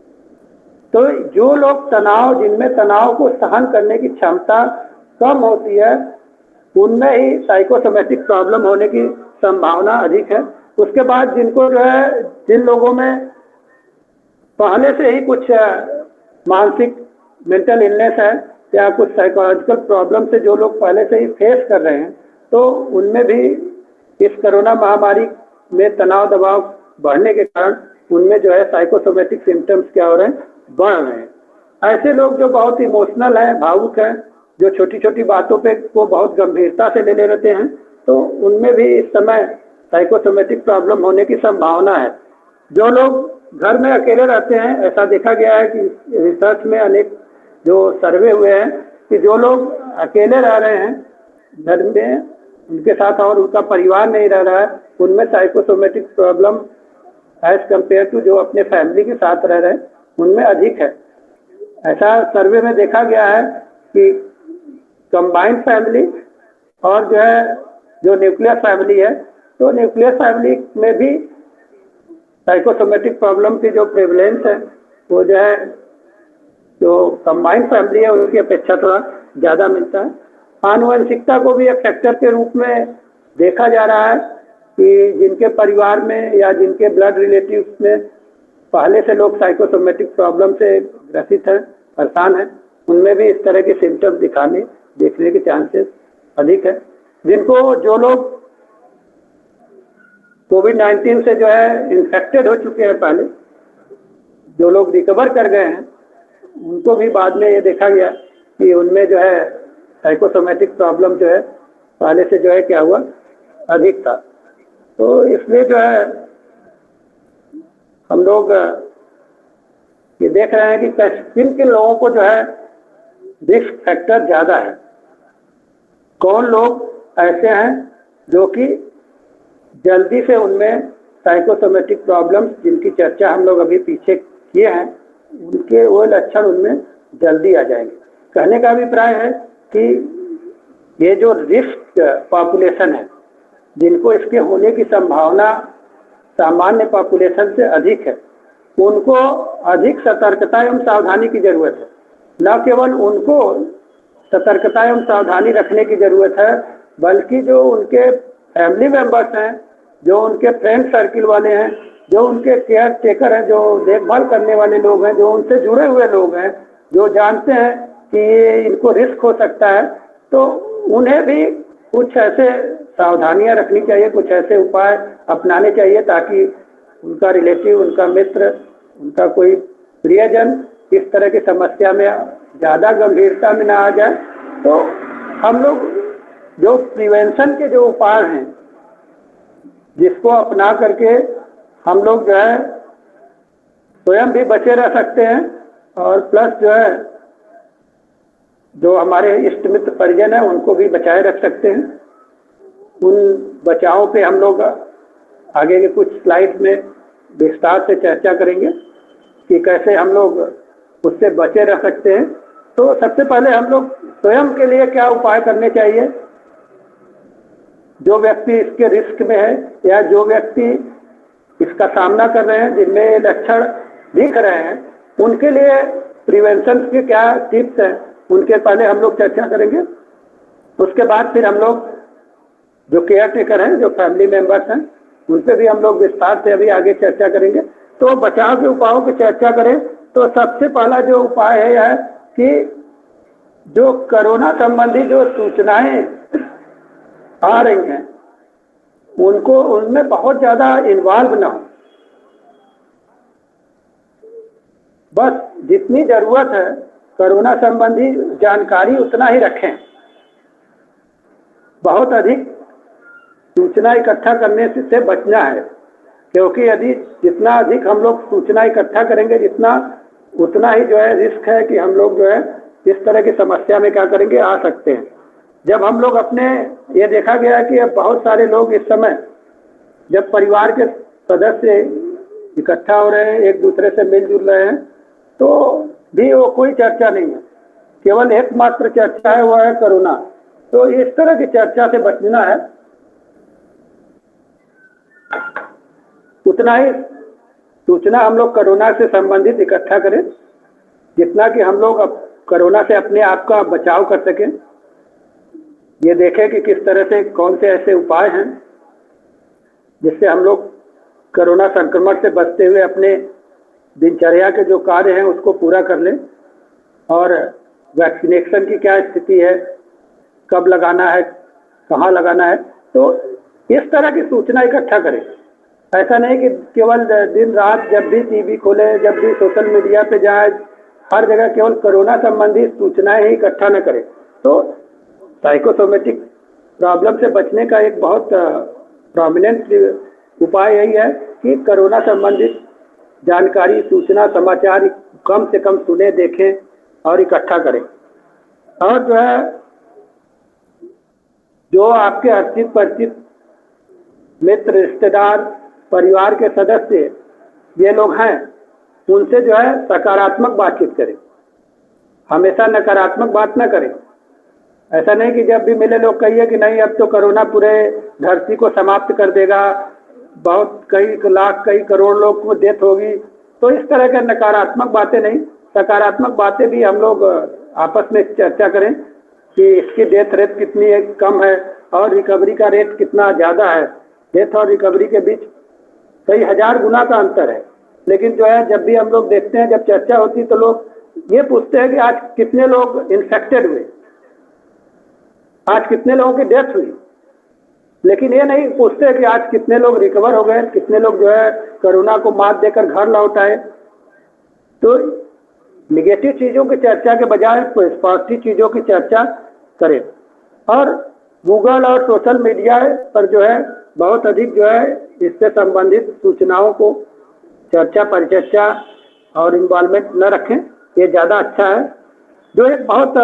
तो जो लोग तनाव, जिनमें तनाव को सहन करने की क्षमता कम होती है, उनमें ही साइकोसोमेटिक प्रॉब्लम होने की संभावना अधिक है। उसके बाद जिनको जो है, जिन लोगों में पहले से ही कुछ मानसिक मेंटल इलनेस है या कुछ साइकोलॉजिकल प्रॉब्लम से जो लोग पहले से ही फेस कर रहे हैं, तो उनमें भी इस कोरोना महामारी में तनाव दबाव बढ़ने के कारण उनमें जो है साइकोसोमेटिक सिम्टम्स क्या हो रहे हैं, बढ़ रहे हैं। ऐसे लोग जो बहुत इमोशनल हैं, भावुक हैं, जो छोटी छोटी बातों पे को बहुत गंभीरता से ले लेते हैं, तो उनमें भी इस समय साइकोसोमेटिक प्रॉब्लम होने की संभावना है। जो लोग घर में अकेले रहते हैं, ऐसा देखा गया है कि रिसर्च में अनेक जो सर्वे हुए हैं कि जो लोग अकेले रह रहे हैं घर में, उनके साथ और उनका परिवार नहीं रह रहा है, उनमें psychosomatic problem as compared to जो अपने फैमिली के साथ रह रहे हैं उनमें अधिक है। ऐसा सर्वे में देखा गया है कि कंबाइंड फैमिली और जो है जो न्यूक्लियर फैमिली है, तो न्यूक्लियर फैमिली में भी साइकोसोमेटिक प्रॉब्लम की जो प्रेवलेंस है वो जो है जो कंबाइंड फैमिली है उनकी अपेक्षा थोड़ा ज़्यादा मिलता है। आनुवंशिकता को भी एक फैक्टर के रूप में देखा जा रहा है कि जिनके परिवार में या जिनके ब्लड रिलेटिव्स में पहले से लोग साइकोसोमेटिक प्रॉब्लम से ग्रसित हैं, परेशान हैं, उनमें भी इस तरह के सिम्टम्स देखने के चांसेस अधिक है। जिनको जो लोग कोविड-19 से जो है इन्फेक्टेड हो चुके हैं, पहले जो लोग रिकवर कर गए हैं, उनको भी बाद में ये देखा गया कि उनमें जो है साइकोसोमेटिक प्रॉब्लम जो है पहले से जो है क्या हुआ, अधिक था। तो इसलिए जो है हम लोग ये देख रहे हैं कि किन किन लोगों को जो है रिस्क फैक्टर ज़्यादा है, कौन लोग ऐसे हैं जो कि जल्दी से उनमें साइकोसोमेटिक प्रॉब्लम्स जिनकी चर्चा हम लोग अभी पीछे किए हैं, उनके वो लक्षण उनमें जल्दी आ जाएंगे। कहने का अभिप्राय है कि ये जो रिस्क पॉपुलेशन है, जिनको इसके होने की संभावना सामान्य पॉपुलेशन से अधिक है, उनको अधिक सतर्कता एवं सावधानी की जरूरत है। न केवल उनको सतर्कता एवं सावधानी रखने की जरूरत है, बल्कि जो उनके फैमिली मेंबर्स हैं, जो उनके फ्रेंड सर्किल वाले हैं, जो उनके केयर टेकर हैं, जो देखभाल करने वाले लोग हैं, जो उनसे जुड़े हुए लोग हैं, जो जानते हैं कि ये इनको रिस्क हो सकता है, तो उन्हें भी कुछ ऐसे सावधानियां रखनी चाहिए, कुछ ऐसे उपाय अपनाने चाहिए ताकि उनका रिलेटिव, उनका मित्र, उनका कोई प्रियजन इस तरह की समस्या में ज़्यादा गंभीरता में ना आ जाए। तो हम लोग जो प्रिवेंशन के जो उपाय हैं, जिसको अपना करके हम लोग जो है स्वयं भी बचे रह सकते हैं और प्लस जो है जो हमारे इष्ट मित्र परिजन हैं उनको भी बचाए रख सकते हैं। उन बचावों पे हम लोग आगे के कुछ स्लाइड में विस्तार से चर्चा करेंगे कि कैसे हम लोग उससे बचे रह सकते हैं। तो सबसे पहले हम लोग स्वयं के लिए क्या उपाय करने चाहिए, जो व्यक्ति इसके रिस्क में है या जो व्यक्ति इसका सामना कर रहे हैं, जिनमें लक्षण दिख रहे हैं, उनके लिए प्रिवेंशन के क्या टिप्स हैं, उनके पहले हम लोग चर्चा करेंगे। उसके बाद फिर हम लोग जो केयर टेकर हैं, जो फैमिली मेंबर्स हैं, उन पर भी हम लोग विस्तार से अभी आगे चर्चा करेंगे। तो बचाव के उपायों की चर्चा करें तो सबसे पहला जो उपाय है यह है कि जो कोरोना संबंधी जो सूचनाएं आ रही हैं उनको उनमें बहुत ज़्यादा इन्वॉल्व ना हो, बस जितनी ज़रूरत है कोरोना संबंधी जानकारी उतना ही रखें। बहुत अधिक सूचना इकट्ठा करने से बचना है, क्योंकि यदि जितना अधिक हम लोग सूचना इकट्ठा करेंगे उतना ही जो है रिस्क है कि हम लोग जो है इस तरह की समस्या में क्या करेंगे, आ सकते हैं। जब हम लोग अपने ये देखा गया है कि अब बहुत सारे लोग इस समय जब परिवार के सदस्य इकट्ठा हो रहे हैं, एक दूसरे से मिलजुल रहे हैं, तो भी वो कोई चर्चा नहीं है, केवल एकमात्र चर्चा है, वो है कोरोना। तो इस तरह की चर्चा से बचना है। उतना ही सूचना हम लोग कोरोना से संबंधित इकट्ठा करें, जितना कि हम लोग अब कोरोना से अपने आप का बचाव कर सकें। ये देखें कि किस तरह से कौन से ऐसे उपाय हैं जिससे हम लोग कोरोना संक्रमण से बचते हुए अपने दिनचर्या के जो कार्य हैं उसको पूरा कर लें। और वैक्सीनेशन की क्या स्थिति है, कब लगाना है, कहाँ लगाना है, तो इस तरह की सूचना इकट्ठा करें। ऐसा नहीं कि केवल दिन रात जब भी टीवी खोले, जब भी सोशल मीडिया पे जाए, हर जगह केवल कोरोना संबंधी सूचनाएं ही इकट्ठा न करें। तो साइकोसोमेटिक प्रॉब्लम से बचने का एक बहुत प्रोमिनेंट उपाय यही है कि कोरोना संबंधित जानकारी, सूचना, समाचार कम से कम सुने, देखें और इकट्ठा करें। और जो है, जो आपके अर्चित परिचित मित्र, रिश्तेदार, परिवार के सदस्य ये लोग हैं, उनसे जो है सकारात्मक बातचीत करें, हमेशा नकारात्मक बात ना करें। ऐसा नहीं कि जब भी मिले लोग कहिए कि नहीं अब तो कोरोना पूरे धरती को समाप्त कर देगा, बहुत कई लाख कई करोड़ लोग को डेथ होगी। तो इस तरह के नकारात्मक बातें नहीं, सकारात्मक बातें भी हम लोग आपस में चर्चा करें कि इसकी डेथ रेट कितनी है, कम है, और रिकवरी का रेट कितना ज़्यादा है। डेथ और रिकवरी के बीच कई हजार गुना का अंतर है। लेकिन जो है, जब भी हम लोग देखते हैं, जब चर्चा होती है तो लोग ये पूछते हैं कि आज कितने लोग इन्फेक्टेड हुए, आज कितने लोगों की डेथ हुई, लेकिन ये नहीं पूछते कि आज कितने लोग रिकवर हो गए, कितने लोग जो है कोरोना को मात देकर घर लौट आए। तो निगेटिव चीज़ों की चर्चा के बजाय पॉजिटिव चीज़ों की चर्चा करें। और गूगल और सोशल मीडिया पर जो है बहुत अधिक जो है इससे संबंधित सूचनाओं को चर्चा, परिचर्चा और इन्वॉल्वमेंट न रखें, ये ज़्यादा अच्छा है। जो एक बहुत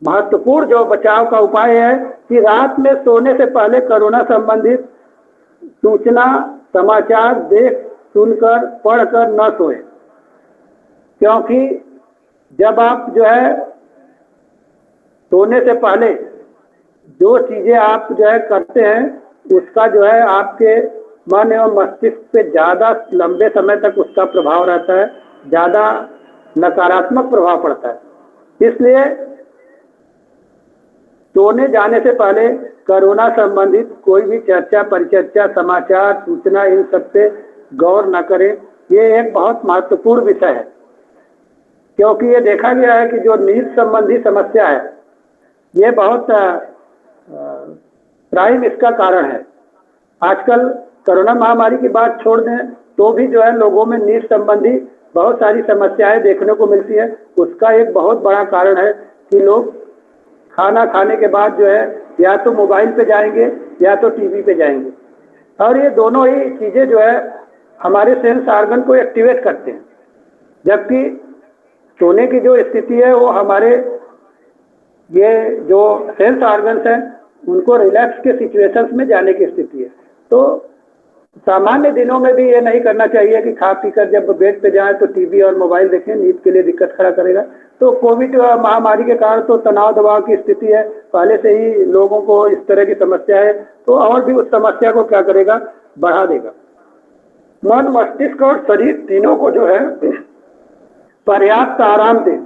महत्वपूर्ण जो बचाव का उपाय है कि रात में सोने से पहले कोरोना संबंधित सूचना, समाचार देख, सुनकर, पढ़कर न सोएं। क्योंकि जब आप जो है सोने से पहले जो चीज़ें आप जो है करते हैं, उसका जो है आपके मन एवं मस्तिष्क पे ज़्यादा लंबे समय तक उसका प्रभाव रहता है, ज़्यादा नकारात्मक प्रभाव पड़ता है। इसलिए सोने जाने से पहले कोरोना संबंधित कोई भी चर्चा, परिचर्चा, समाचार, सूचना, इन सब पे गौर न करें। ये एक बहुत महत्वपूर्ण विषय है, क्योंकि ये देखा गया है कि जो नींद संबंधी समस्या है, ये बहुत प्राइम इसका कारण है। आजकल कोरोना महामारी की बात छोड़ दें तो भी जो है लोगों में नींद संबंधी बहुत सारी समस्याएं देखने को मिलती है। उसका एक बहुत बड़ा कारण है कि लोग खाना खाने के बाद जो है या तो मोबाइल पे जाएंगे या तो टीवी पे जाएंगे, और ये दोनों ही चीज़ें जो है हमारे सेंस ऑर्गन को एक्टिवेट करते हैं। जबकि सोने की जो स्थिति है वो हमारे ये जो सेंस ऑर्गन्स हैं उनको रिलैक्स के सिचुएशंस में जाने की स्थिति है। तो सामान्य दिनों में भी ये नहीं करना चाहिए कि खा पी कर जब बेड पे जाएं तो टीवी और मोबाइल देखें, नींद के लिए दिक्कत खड़ा करेगा। तो कोविड महामारी के कारण तो तनाव दबाव की स्थिति है, पहले से ही लोगों को इस तरह की समस्या है, तो और भी उस समस्या को क्या करेगा, बढ़ा देगा। मन, मस्तिष्क और शरीर तीनों को जो है पर्याप्त आराम दें,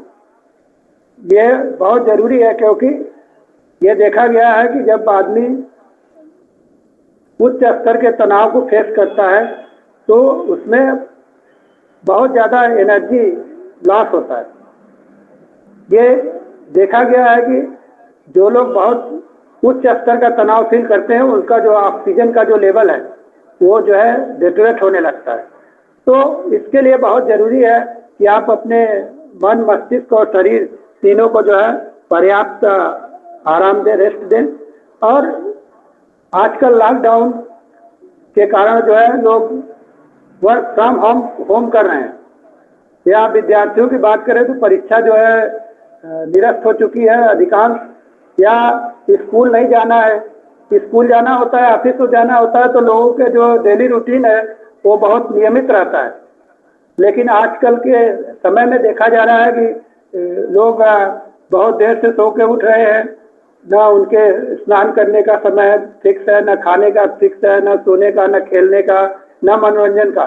ये बहुत जरूरी है। क्योंकि ये देखा गया है कि जब आदमी उच्च स्तर के तनाव को फेस करता है तो उसमें बहुत ज़्यादा एनर्जी लॉस होता है। ये देखा गया है कि जो लोग बहुत उच्च स्तर का तनाव फील करते हैं उनका जो ऑक्सीजन का जो लेवल है वो जो है डिटेरेट होने लगता है। तो इसके लिए बहुत ज़रूरी है कि आप अपने मन, मस्तिष्क और शरीर तीनों को जो है पर्याप्त आराम दें, रेस्ट दें। और आजकल लॉकडाउन के कारण जो है लोग वर्क फ्रॉम होम कर रहे हैं, या विद्यार्थियों की बात करें तो परीक्षा जो है निरस्त हो चुकी है अधिकांश, या स्कूल नहीं जाना है, स्कूल जाना होता है, ऑफिस को जाना होता है, तो लोगों के जो डेली रूटीन है वो बहुत नियमित रहता है। लेकिन आजकल के समय में देखा जा रहा है कि लोग बहुत देर से सो के उठ रहे हैं, ना उनके स्नान करने का समय फिक्स है, ना खाने का फिक्स है, ना सोने का, ना खेलने का, ना मनोरंजन का।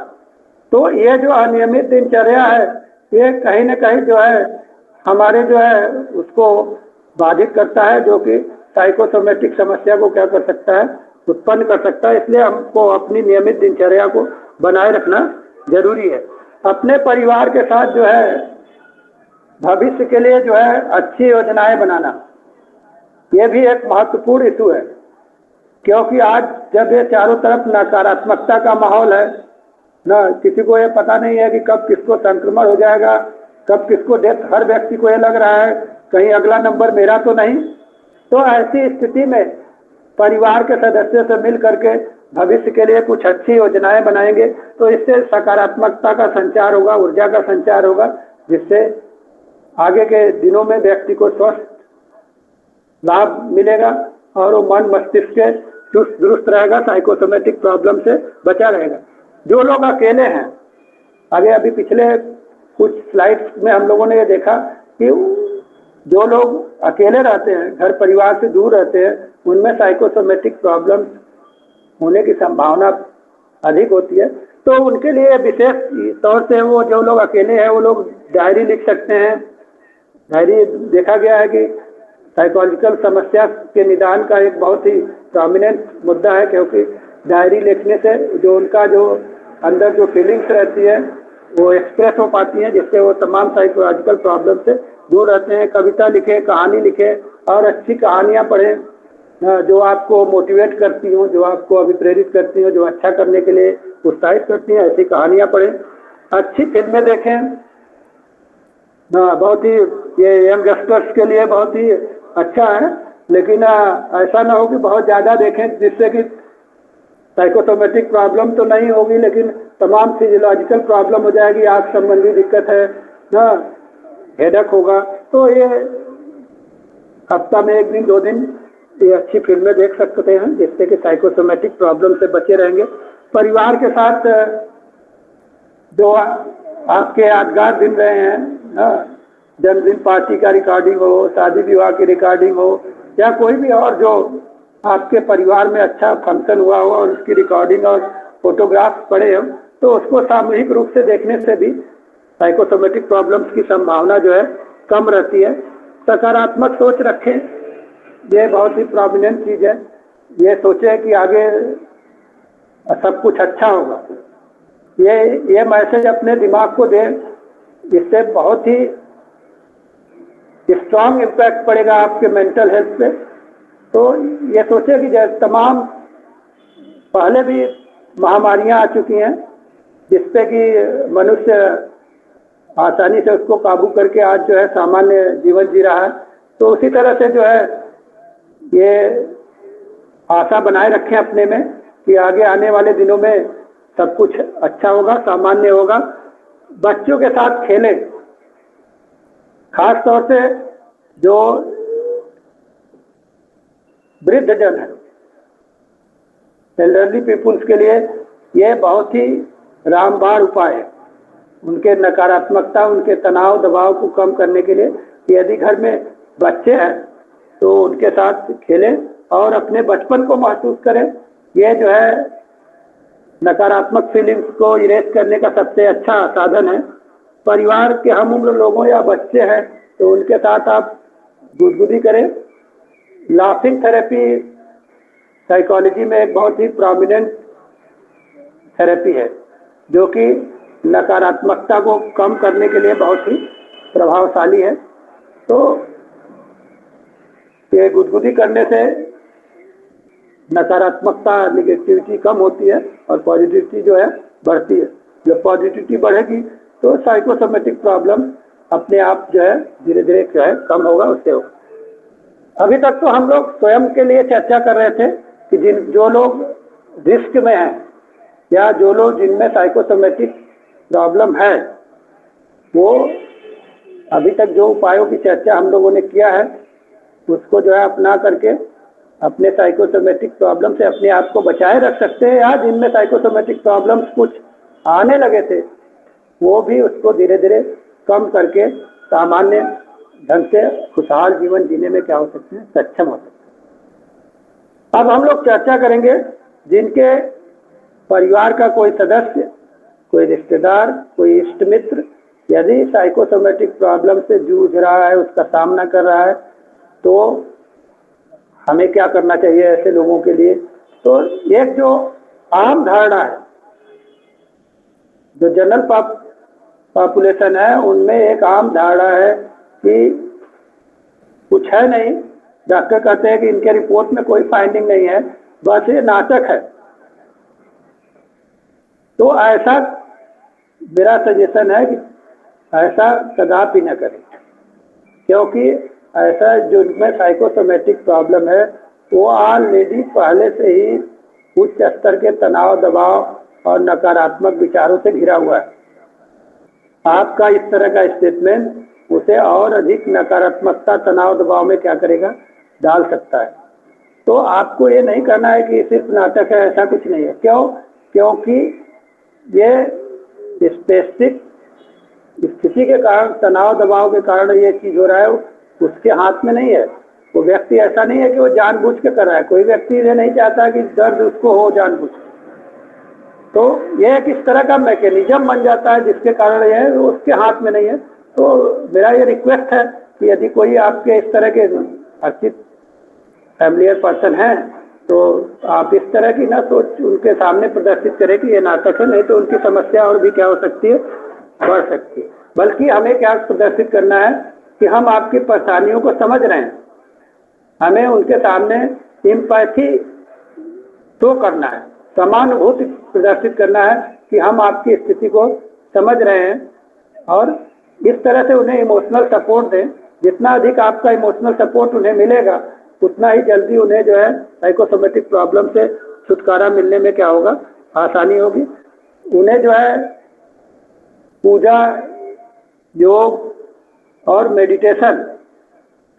तो ये जो अनियमित दिनचर्या है ये कहीं ना कहीं जो है हमारे जो है उसको बाधित करता है, जो कि साइकोसोमेटिक समस्या को क्या कर सकता है, उत्पन्न कर सकता है। इसलिए हमको अपनी नियमित दिनचर्या को बनाए रखना जरूरी है। अपने परिवार के साथ जो है भविष्य के लिए जो है अच्छी योजनाएं बनाना, ये भी एक महत्वपूर्ण इशू है, क्योंकि आज जब ये चारों तरफ नकारात्मकता का माहौल है ना, किसी को ये पता नहीं है कि कब किसको संक्रमण हो जाएगा, कब किसको डेथ, हर व्यक्ति को ये लग रहा है कहीं अगला नंबर मेरा तो नहीं। तो ऐसी स्थिति में परिवार के सदस्यों से मिल करके भविष्य के लिए कुछ अच्छी योजनाएं बनाएंगे तो इससे सकारात्मकता का संचार होगा, ऊर्जा का संचार होगा, जिससे आगे के दिनों में व्यक्ति को स्वस्थ लाभ मिलेगा और वो मन मस्तिष्क के चुस्त दुरुस्त रहेगा, साइकोसोमेटिक प्रॉब्लम से बचा रहेगा। जो लोग अकेले हैं, आगे अभी पिछले कुछ स्लाइड्स में हम लोगों ने ये देखा कि जो लोग अकेले रहते हैं, घर परिवार से दूर रहते हैं, उनमें साइकोसोमेटिक प्रॉब्लम होने की संभावना अधिक होती है। तो उनके लिए विशेष तौर से वो जो लोग अकेले हैं वो लोग डायरी लिख सकते हैं। डायरी देखा गया है कि साइकोलॉजिकल समस्या के निदान का एक बहुत ही प्रोमिनेंट मुद्दा है, क्योंकि डायरी लिखने से जो उनका जो अंदर जो फीलिंग्स रहती है वो एक्सप्रेस हो पाती हैं, जिससे वो तमाम साइकोलॉजिकल प्रॉब्लम से दूर रहते हैं। कविता लिखे, कहानी लिखे और अच्छी कहानियाँ पढ़ें जो आपको मोटिवेट करती हों, जो आपको अभिप्रेरित करती हों, जो अच्छा करने के लिए उत्साहित करती हैं, ऐसी कहानियाँ पढ़ें। अच्छी फिल्में देखें, बहुत ही ये यंगस्टर्स के लिए बहुत ही अच्छा है, लेकिन ऐसा ना हो कि बहुत ज़्यादा देखें जिससे कि साइकोसोमेटिक प्रॉब्लम तो नहीं होगी लेकिन तमाम फिजियोलॉजिकल प्रॉब्लम हो जाएगी, आँख संबंधी दिक्कत है ना, हेडेक होगा। तो ये हफ्ता में 1 दिन 2 दिन ये अच्छी फिल्में देख सकते हैं, जिससे कि साइकोसोमेटिक प्रॉब्लम से बचे रहेंगे। परिवार के साथ जो आपके यादगार दिन रहे हैं ना, जन्मदिन पार्टी का रिकॉर्डिंग हो, शादी विवाह की रिकॉर्डिंग हो, या कोई भी और जो आपके परिवार में अच्छा फंक्शन हुआ हो और उसकी रिकॉर्डिंग और फोटोग्राफ पड़े हो, तो उसको सामूहिक रूप से देखने से भी साइकोसोमेटिक प्रॉब्लम्स की संभावना जो है कम रहती है। सकारात्मक सोच रखें, ये बहुत ही प्रोमिनेंट चीज़ है। ये सोचें कि आगे सब कुछ अच्छा होगा, ये मैसेज अपने दिमाग को दें, इससे बहुत ही स्ट्रॉन्ग इम्पैक्ट पड़ेगा आपके मेंटल हेल्थ पे। तो ये सोचें कि जैसे तमाम पहले भी महामारियां आ चुकी हैं जिसपे कि मनुष्य आसानी से उसको काबू करके आज जो है सामान्य जीवन जी रहा है। तो उसी तरह से जो है ये आशा बनाए रखें अपने में कि आगे आने वाले दिनों में सब कुछ अच्छा होगा, सामान्य होगा। बच्चों के साथ खेलें, खास तौर से जो वृद्धजन है, एल्डरली पीपुल्स के लिए ये बहुत ही रामबाण उपाय है। उनके नकारात्मकता, उनके तनाव दबाव को कम करने के लिए कि यदि घर में बच्चे हैं तो उनके साथ खेलें और अपने बचपन को महसूस करें। ये जो है नकारात्मक फीलिंग्स को इरेज करने का सबसे अच्छा साधन है। परिवार के हम उम्र लोगों या बच्चे हैं तो उनके साथ आप गुदगुदी करें। लाफिंग थेरेपी साइकोलॉजी में एक बहुत ही प्रोमिनेंट थेरेपी है, जो कि नकारात्मकता को कम करने के लिए बहुत ही प्रभावशाली है। तो ये गुदगुदी करने से नकारात्मकता, निगेटिविटी कम होती है और पॉजिटिविटी जो है बढ़ती है। जब पॉजिटिविटी बढ़ेगी तो साइकोसोमेटिक प्रॉब्लम अपने आप जो है धीरे धीरे जो है कम होगा, उससे होगा। अभी तक तो हम लोग स्वयं के लिए चर्चा कर रहे थे कि जो लोग रिस्क में हैं या जो लोग जिनमें साइकोसोमेटिक प्रॉब्लम है, वो अभी तक जो उपायों की चर्चा हम लोगों ने किया है उसको जो है अपना करके अपने साइकोसोमेटिक प्रॉब्लम से अपने आप को बचाए रख सकते हैं। या जिनमें साइकोसोमेटिक प्रॉब्लम्स कुछ आने लगे थे वो भी उसको धीरे धीरे कम करके सामान्य ढंग से खुशहाल जीवन जीने में क्या हो सकते हैं, सक्षम हो सकते हैं। अब हम लोग चर्चा करेंगे जिनके परिवार का कोई सदस्य, कोई रिश्तेदार, कोई इष्ट मित्र यदि साइकोसोमेटिक प्रॉब्लम से जूझ रहा है, उसका सामना कर रहा है, तो हमें क्या करना चाहिए ऐसे लोगों के लिए। तो एक जो आम धारणा है, जो जनरल पॉपुलेशन है, उनमें एक आम धारणा है कि कुछ है नहीं, डॉक्टर कहते हैं कि इनके रिपोर्ट में कोई फाइंडिंग नहीं है, बस ये नाटक है। तो ऐसा मेरा सजेशन है कि ऐसा कदापि न करें, क्योंकि ऐसा जिनमें साइकोसोमेटिक प्रॉब्लम है वो ऑलरेडी पहले से ही उच्च स्तर के तनाव, दबाव और नकारात्मक विचारों से घिरा हुआ है। आपका इस तरह का स्टेटमेंट उसे और अधिक नकारात्मकता, तनाव, दबाव में क्या करेगा, डाल सकता है। तो आपको ये नहीं करना है कि सिर्फ नाटक है, ऐसा कुछ नहीं है। क्यों? क्योंकि ये स्पेसिफिक स्थिति के कारण, तनाव दबाव के कारण ये चीज हो रहा है, उसके हाथ में नहीं है। वो व्यक्ति ऐसा नहीं है कि वो जानबूझ के कर रहा है। कोई व्यक्ति ये नहीं चाहता कि दर्द उसको हो जानबूझ के। तो ये एक इस तरह का मैकेनिज्म बन जाता है जिसके कारण ये उसके हाथ में नहीं है। तो मेरा ये रिक्वेस्ट है कि यदि कोई आपके इस तरह के अर्चित फैमिलियर पर्सन है तो आप इस तरह की ना सोच उनके सामने प्रदर्शित करें कि ये नाटक है, नहीं तो उनकी समस्या और भी क्या हो सकती है, बढ़ सकती है। बल्कि हमें क्या प्रदर्शित करना है कि हम आपकी परेशानियों को समझ रहे हैं। हमें उनके सामने एम्पैथी शो करना है, समानुभूति प्रदर्शित करना है कि हम आपकी स्थिति को समझ रहे हैं और इस तरह से उन्हें इमोशनल सपोर्ट दें। जितना अधिक आपका इमोशनल सपोर्ट उन्हें मिलेगा उतना ही जल्दी उन्हें जो है साइकोसोमेटिक प्रॉब्लम से छुटकारा मिलने में क्या होगा, आसानी होगी। उन्हें जो है पूजा, योग और मेडिटेशन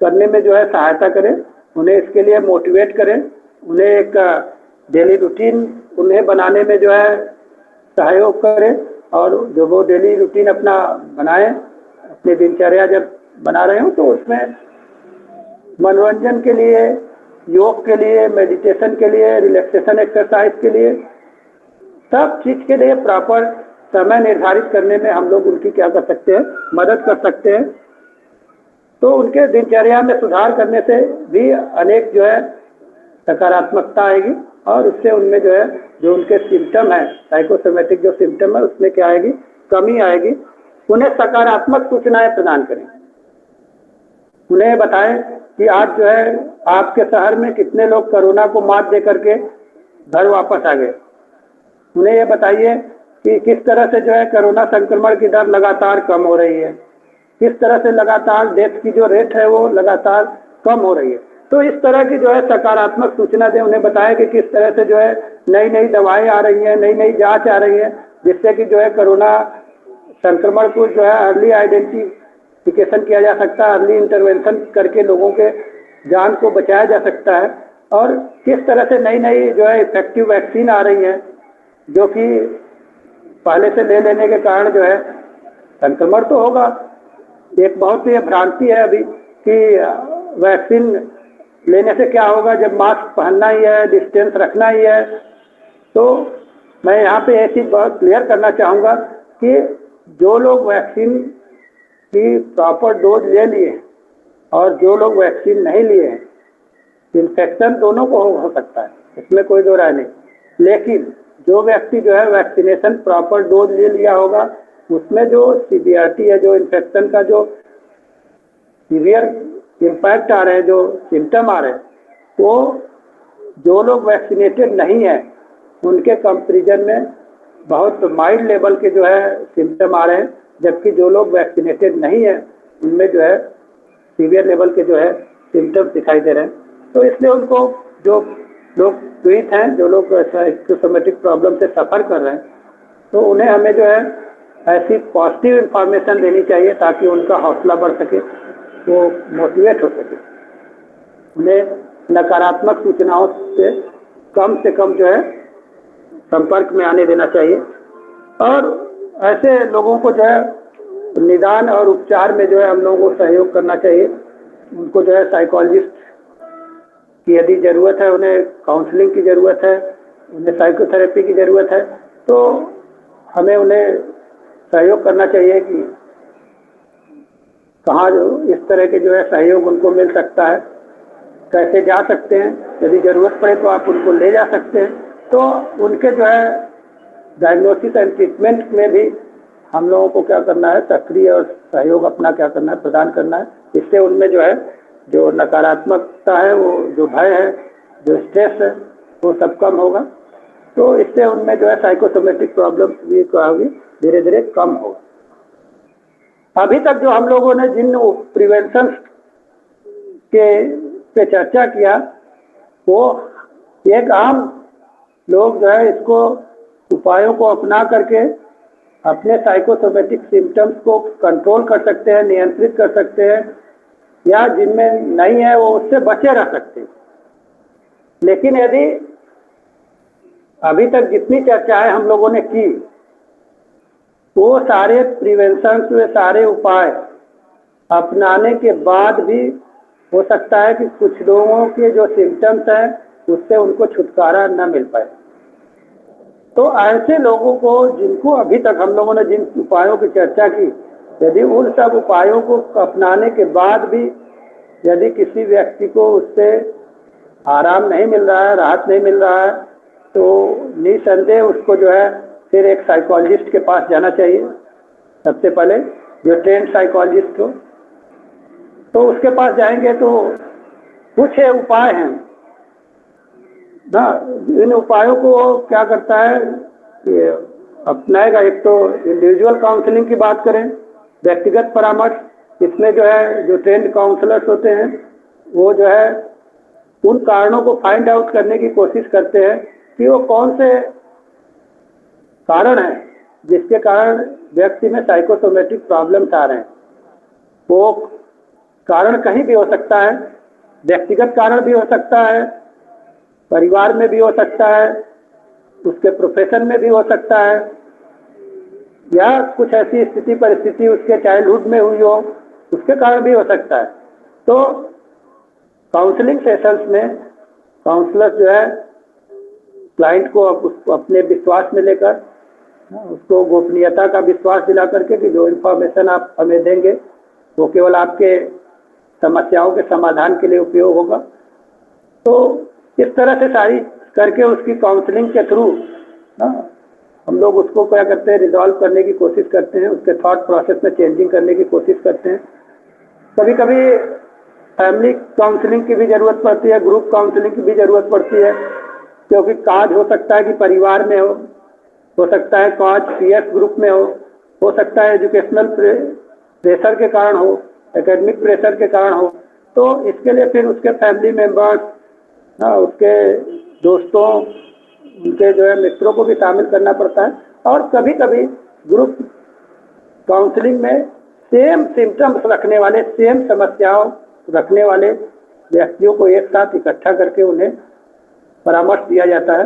करने में जो है सहायता करें, उन्हें इसके लिए मोटिवेट करें, उन्हें एक डेली रूटीन उन्हें बनाने में जो है सहयोग करें और जो वो डेली रूटीन अपना बनाएं, अपनी दिनचर्या जब बना रहे हो तो उसमें मनोरंजन के लिए, योग के लिए, मेडिटेशन के लिए, रिलैक्सेशन एक्सरसाइज के लिए, सब चीज़ के लिए प्रॉपर समय निर्धारित करने में हम लोग उनकी क्या कर सकते हैं, मदद कर सकते हैं। तो उनके दिनचर्या में सुधार करने से भी अनेक जो है सकारात्मकता आएगी और उससे उनमें जो है जो उनके सिम्टम है, साइकोसोमेटिक जो सिम्टम है उसमें क्या आएगी, कमी आएगी। उन्हें सकारात्मक सूचनाएं प्रदान करें। उन्हें बताएं कि आज जो है आपके शहर में कितने लोग कोरोना को मात दे करके घर वापस आ गए। उन्हें ये बताइए कि किस तरह से जो है कोरोना संक्रमण की दर लगातार कम हो रही है, किस तरह से लगातार डेथ की जो रेट है वो लगातार कम हो रही है। तो इस तरह की जो है सकारात्मक सूचना दें। उन्हें बताएं कि किस तरह से जो है नई नई दवाएं आ रही हैं, नई नई जांच आ रही है, जिससे कि जो है कोरोना संक्रमण को जो है अर्ली आइडेंटिफिकेशन किया जा सकता है, अर्ली इंटरवेंशन करके लोगों के जान को बचाया जा सकता है। और किस तरह से नई नई जो है इफेक्टिव वैक्सीन आ रही है जो कि पहले से ले लेने के कारण जो है संक्रमण तो होगा। एक बहुत ही भ्रांति है अभी कि वैक्सीन लेने से क्या होगा जब मास्क पहनना ही है, डिस्टेंस रखना ही है। तो मैं यहाँ पे ये चीज़ बहुत क्लियर करना चाहूँगा कि जो लोग वैक्सीन की प्रॉपर डोज ले लिए और जो लोग वैक्सीन नहीं लिए हैं, इन्फेक्शन दोनों को हो सकता है, इसमें कोई दो राय नहीं। लेकिन जो व्यक्ति जो है वैक्सीनेशन प्रॉपर डोज ले लिया होगा उसमें जो सीवियरिटी है, जो इन्फेक्शन का जो सीवियर इम्पैक्ट आ रहे हैं, जो सिम्टम आ रहे हैं, वो जो लोग वैक्सीनेटेड नहीं है उनके कंपैरिजन में बहुत माइल्ड लेवल के जो है सिम्टम आ रहे हैं, जबकि जो लोग वैक्सीनेटेड नहीं है उनमें जो है सीवियर लेवल के जो है सिम्टम्स दिखाई दे रहे हैं। तो इसलिए उनको जो लोग पीड़ित हैं, जो लोग साइकोसोमेटिक प्रॉब्लम से सफ़र कर रहे हैं, तो उन्हें हमें जो है ऐसी पॉजिटिव इंफॉर्मेशन देनी चाहिए ताकि उनका हौसला बढ़ सके, वो मोटिवेट हो सके। उन्हें नकारात्मक सूचनाओं से कम जो है संपर्क में आने देना चाहिए। और ऐसे लोगों को जो है निदान और उपचार में जो है हम लोगों को सहयोग करना चाहिए। उनको जो है साइकोलॉजिस्ट की यदि ज़रूरत है, उन्हें काउंसलिंग की ज़रूरत है, उन्हें साइकोथेरेपी की ज़रूरत है, तो हमें उन्हें सहयोग करना चाहिए कि कहाँ जो इस तरह के जो है सहयोग उनको मिल सकता है, कैसे जा सकते हैं। यदि ज़रूरत पड़े तो आप उनको ले जा सकते हैं। तो उनके जो है डायग्नोसिस एंड ट्रीटमेंट में भी हम लोगों को क्या करना है, सक्रिय और सहयोग अपना क्या करना है, प्रदान करना है। इससे उनमें जो है जो नकारात्मकता है, वो जो भय है, जो स्ट्रेस है, वो सब कम होगा। तो इससे उनमें जो है साइकोसोमेटिक प्रॉब्लम्स भी क्या होगी, धीरे धीरे कम होगा। अभी तक जो हम लोगों ने जिन प्रिवेंशन के पे चर्चा किया, वो एक आम लोग जो है इसको उपायों को अपना करके अपने साइकोसोमेटिक सिम्टम्स को कंट्रोल कर सकते हैं, नियंत्रित कर सकते हैं, या जिनमें नहीं है वो उससे बचे रह सकते हैं। लेकिन यदि अभी तक जितनी चर्चाएं हम लोगों ने की, वो सारे प्रिवेंशन, वे सारे उपाय अपनाने के बाद भी हो सकता है कि कुछ लोगों के जो सिम्टम्स हैं उससे उनको छुटकारा न मिल पाए। तो ऐसे लोगों को, जिनको अभी तक हम लोगों ने जिन उपायों की चर्चा की, यदि उन सब उपायों को अपनाने के बाद भी यदि किसी व्यक्ति को उससे आराम नहीं मिल रहा है, राहत नहीं मिल रहा है, तो निसंदेह उसको जो है फिर एक साइकोलॉजिस्ट के पास जाना चाहिए। सबसे पहले जो ट्रेंड साइकोलॉजिस्ट हो, तो उसके पास जाएंगे तो कुछ उपाय हैं ना। इन उपायों को क्या करता है कि अपनाएगा। एक तो इंडिविजुअल काउंसलिंग की बात करें, व्यक्तिगत परामर्श, इसमें जो है जो ट्रेंड काउंसलर्स होते हैं वो जो है उन कारणों को फाइंड आउट करने की कोशिश करते हैं कि वो कौन से कारण हैं जिसके कारण व्यक्ति में साइकोसोमेटिक प्रॉब्लम्स आ रहे हैं। वो कारण कहीं भी हो सकता है, व्यक्तिगत कारण भी हो सकता है, परिवार में भी हो सकता है, उसके प्रोफेशन में भी हो सकता है, या कुछ ऐसी स्थिति परिस्थिति उसके चाइल्डहुड में हुई हो, उसके कारण भी हो सकता है। तो काउंसलिंग सेशंस में काउंसलर जो है क्लाइंट को अपने विश्वास में लेकर, उसको गोपनीयता का विश्वास दिला करके कि जो इन्फॉर्मेशन आप हमें देंगे वो केवल आपके समस्याओं के समाधान के लिए उपयोग होगा। तो इस तरह से सारी करके उसकी काउंसलिंग के थ्रू हम लोग उसको क्या करते हैं, रिजॉल्व करने की कोशिश करते हैं, उसके थॉट प्रोसेस में चेंजिंग करने की कोशिश करते हैं। कभी कभी फैमिली काउंसलिंग की भी ज़रूरत पड़ती है, ग्रुप काउंसलिंग की भी ज़रूरत पड़ती है, क्योंकि काज हो सकता है कि परिवार में हो सकता है काज पीएस ग्रुप में हो सकता है एजुकेशनल प्रेशर के कारण हो, एकेडमिक प्रेशर के कारण हो। तो इसके लिए फिर उसके फैमिली मेम्बर्स, उसके दोस्तों, उनके जो है मित्रों को भी शामिल करना पड़ता है। और कभी कभी ग्रुप काउंसलिंग में सेम सिम्टम्स रखने वाले, सेम समस्याओं रखने वाले व्यक्तियों को एक साथ इकट्ठा करके उन्हें परामर्श दिया जाता है।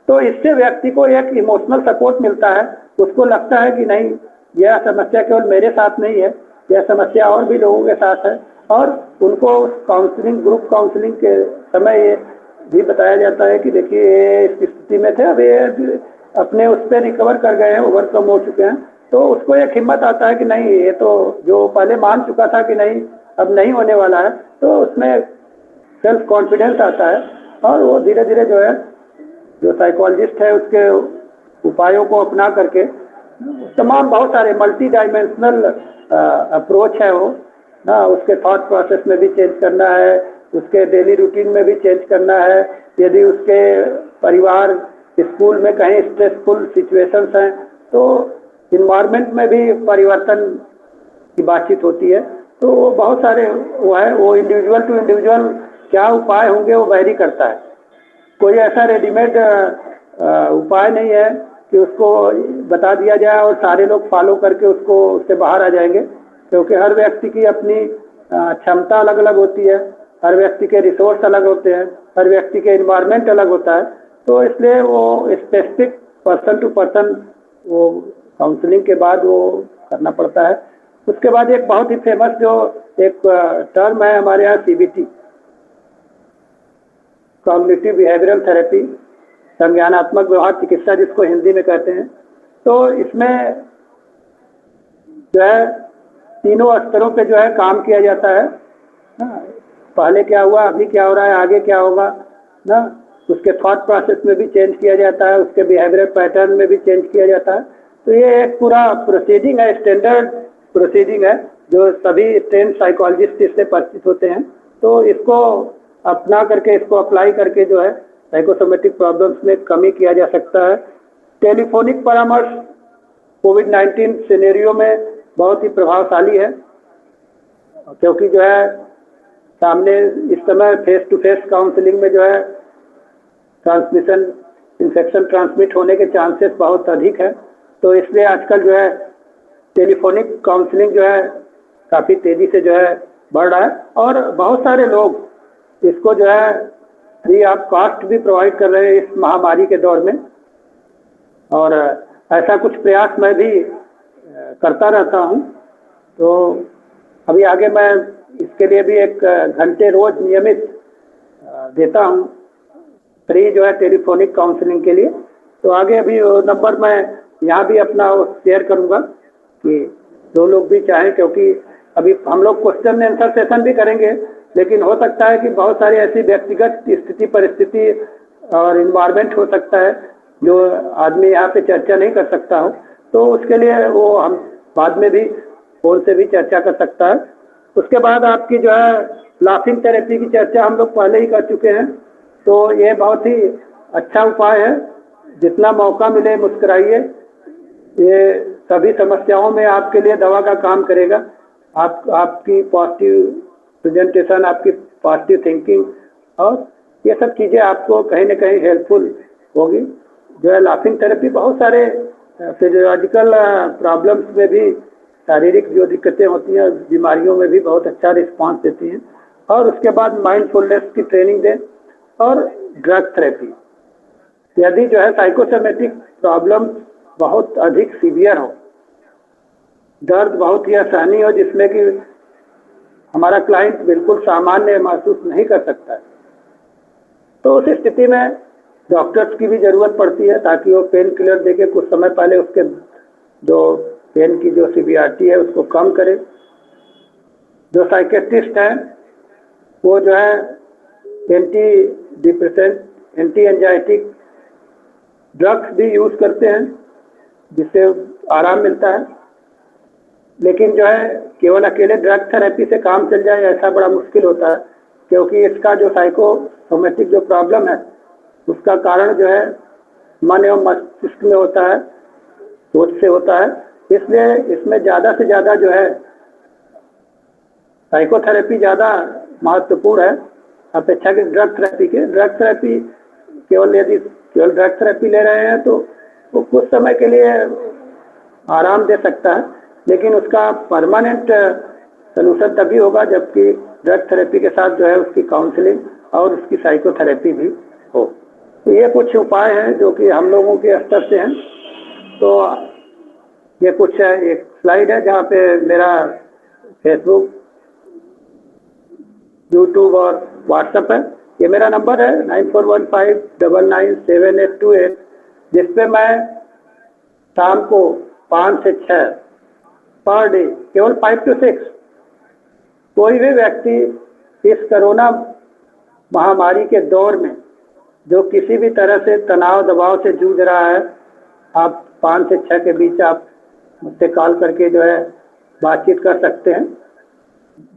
तो इससे व्यक्ति को एक इमोशनल सपोर्ट मिलता है। उसको लगता है कि नहीं, यह समस्या केवल मेरे साथ नहीं है, यह समस्या और भी लोगों के साथ है। और उनको काउंसलिंग, ग्रुप काउंसलिंग के समय ये भी बताया जाता है कि देखिए ये इस स्थिति में थे, अब ये अपने उस पर रिकवर कर गए हैं, ओवरकम हो चुके हैं। तो उसको एक हिम्मत आता है कि नहीं, ये तो जो पहले मान चुका था कि नहीं अब नहीं होने वाला है, तो उसमें सेल्फ कॉन्फिडेंस आता है। और वो धीरे धीरे जो है जो साइकोलॉजिस्ट है उसके उपायों को अपना करके तमाम बहुत सारे मल्टी डायमेंशनल अप्रोच है वो ना, उसके थॉट प्रोसेस में भी चेंज करना है, उसके डेली रूटीन में भी चेंज करना है। यदि उसके परिवार, स्कूल में कहीं स्ट्रेसफुल सिचुएशंस हैं तो इन्वायरमेंट में भी परिवर्तन की बातचीत होती है। तो वो बहुत सारे वो है, वो इंडिविजुअल टू इंडिविजुअल क्या उपाय होंगे वो वैरी करता है। कोई ऐसा रेडीमेड उपाय नहीं है कि उसको बता दिया जाए और सारे लोग फॉलो करके उससे बाहर आ जाएंगे, क्योंकि हर व्यक्ति की अपनी क्षमता अलग अलग होती है, हर व्यक्ति के रिसोर्स अलग होते हैं, हर व्यक्ति के इन्वायरमेंट अलग होता है। तो इसलिए वो स्पेसिफिक पर्सन टू पर्सन वो काउंसलिंग के बाद वो करना पड़ता है। उसके बाद एक बहुत ही फेमस जो एक टर्म है हमारे यहाँ CBT, कॉग्निटिव बिहेवियरल थेरेपी, संज्ञानात्मक व्यवहार चिकित्सा जिसको हिंदी में कहते हैं। तो इसमें जो है तीनों स्तरों पे जो है काम किया जाता है। पहले क्या हुआ, अभी क्या हो रहा है, आगे क्या होगा ना, उसके थॉट प्रोसेस में भी चेंज किया जाता है, उसके बिहेवियरल पैटर्न में भी चेंज किया जाता है। तो ये एक पूरा प्रोसीडिंग है, स्टैंडर्ड प्रोसीडिंग है जो सभी ट्रेन साइकोलॉजिस्ट इससे परिचित होते हैं। तो इसको अपना करके, इसको अप्लाई करके जो है साइकोसोमेटिक प्रॉब्लम्स में कमी किया जा सकता है। टेलीफोनिक परामर्श कोविड-19 सिनेरियो में बहुत ही प्रभावशाली है, क्योंकि जो है सामने इस समय फेस टू फेस काउंसलिंग में जो है ट्रांसमिशन, इन्फेक्शन ट्रांसमिट होने के चांसेस बहुत अधिक है। तो इसलिए आजकल जो है टेलीफोनिक काउंसलिंग जो है काफ़ी तेज़ी से जो है बढ़ रहा है, और बहुत सारे लोग इसको जो है फ्री ऑफ कॉस्ट भी प्रोवाइड कर रहे हैं इस महामारी के दौर में। और ऐसा कुछ प्रयास मैं भी करता रहता हूँ। तो अभी आगे मैं इसके लिए भी 1 घंटे रोज नियमित देता हूँ फ्री जो है टेलीफोनिक काउंसलिंग के लिए। तो आगे अभी नंबर मैं यहाँ भी अपना शेयर करूँगा कि जो लोग भी चाहें, क्योंकि अभी हम लोग क्वेश्चन आंसर सेशन भी करेंगे, लेकिन हो सकता है कि बहुत सारी ऐसी व्यक्तिगत स्थिति, परिस्थिति और इन्वायरमेंट हो सकता है जो आदमी यहाँ पे चर्चा नहीं कर सकता हो। तो उसके लिए वो हम बाद में भी फोन से भी चर्चा कर सकता है। उसके बाद आपकी जो है लाफिंग थेरेपी की चर्चा हम लोग पहले ही कर चुके हैं। तो ये बहुत ही अच्छा उपाय है, जितना मौका मिले मुस्कुराइए। ये सभी समस्याओं में आपके लिए दवा का काम करेगा। आपकी पॉजिटिव प्रेजेंटेशन, आपकी पॉजिटिव थिंकिंग और ये सब चीज़ें आपको कहीं ना कहीं हेल्पफुल होगी। जो है लाफिंग थेरेपी बहुत सारे फिजियोलॉजिकल प्रॉब्लम्स में भी, शारीरिक जो दिक्कतें होती हैं, बीमारियों में भी बहुत अच्छा रिस्पांस देती हैं। और उसके बाद माइंडफुलनेस की ट्रेनिंग दें। और ड्रग थेरेपी, यदि जो है साइकोसोमेटिक प्रॉब्लम बहुत अधिक सीवियर हो, दर्द बहुत ही असहनीय हो, जिसमें कि हमारा क्लाइंट बिल्कुल सामान्य महसूस नहीं कर सकता है, तो उस स्थिति में डॉक्टर्स की भी ज़रूरत पड़ती है, ताकि वो पेन किलर देके कुछ समय पहले उसके जो पेन की जो सीवियरिटी है उसको कम करे। जो साइकेट्रिस्ट हैं वो जो है एंटी डिप्रेसेंट, एंटी एंजाइटिक ड्रग्स भी यूज़ करते हैं, जिससे आराम मिलता है। लेकिन जो है केवल अकेले ड्रग थेरेपी से काम चल जाए ऐसा बड़ा मुश्किल होता है, क्योंकि इसका जो साइकोसोमेटिक जो प्रॉब्लम है उसका कारण जो है मन एवं मस्तिष्क में होता है, सोच से होता है। इसलिए इसमें ज़्यादा से ज़्यादा जो है साइकोथेरेपी ज़्यादा महत्वपूर्ण है अपेक्षा के ड्रग थेरेपी के। ड्रग थेरेपी यदि केवल ड्रग थेरेपी ले रहे हैं तो वो कुछ समय के लिए आराम दे सकता है, लेकिन उसका परमानेंट सलूशन तभी होगा जबकि ड्रग थेरेपी के साथ जो है उसकी काउंसलिंग और उसकी साइकोथेरेपी भी हो। तो ये कुछ उपाय हैं जो कि हम लोगों के स्तर से हैं। तो ये कुछ एक स्लाइड है जहाँ पे मेरा फेसबुक, यूट्यूब और व्हाट्सएप है। ये मेरा नंबर है 9415997828, जिस पे मैं शाम को 5 से 6 पर डे, केवल 5 to 6, कोई भी व्यक्ति इस कोरोना महामारी के दौर में जो किसी भी तरह से तनाव दबाव से जूझ रहा है, आप 5 से 6 के बीच आप मुझसे कॉल करके जो है बातचीत कर सकते हैं।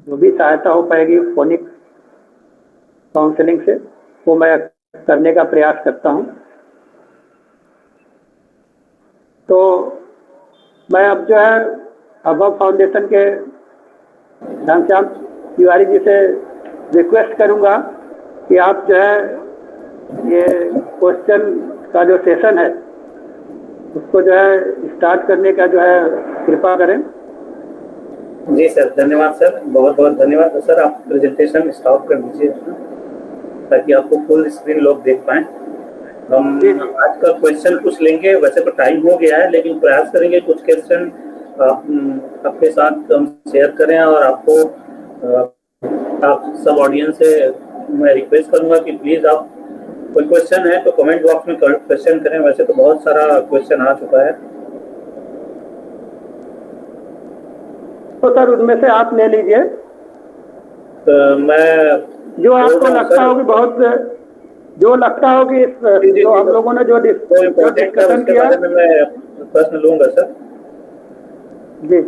जो भी सहायता हो पाएगी फोनिक काउंसलिंग से वो मैं करने का प्रयास करता हूं। तो मैं अब जो है अभव फाउंडेशन के घनश्याम तिवारी जी से रिक्वेस्ट करूंगा कि आप जो है ये क्वेश्चन का जो सेशन है उसको जो है स्टार्ट करने का जो है कृपा करें। जी सर, धन्यवाद सर, बहुत बहुत धन्यवाद। तो सर आप प्रेजेंटेशन स्टॉप कर दीजिए ताकि आपको फुल स्क्रीन लोग देख पाएं। हम आज का क्वेश्चन कुछ लेंगे, वैसे तो टाइम हो गया है लेकिन प्रयास करेंगे कुछ क्वेश्चन आपके साथ हम शेयर करें। और आपको आप सब ऑडियंस से मैं रिक्वेस्ट करूंगा कि प्लीज आप कोई क्वेश्चन है तो कमेंट बॉक्स में क्वेश्चन करें। वैसे तो बहुत सारा क्वेश्चन आ चुका है, तो सर उनमें से आप ले लीजिए तो मैं जो आपको लगता हो कि बहुत, जो लगता हो कि जो हम लोगों ने जो डिस्कशन किया मैं प्रश्न लूंगा सर। जी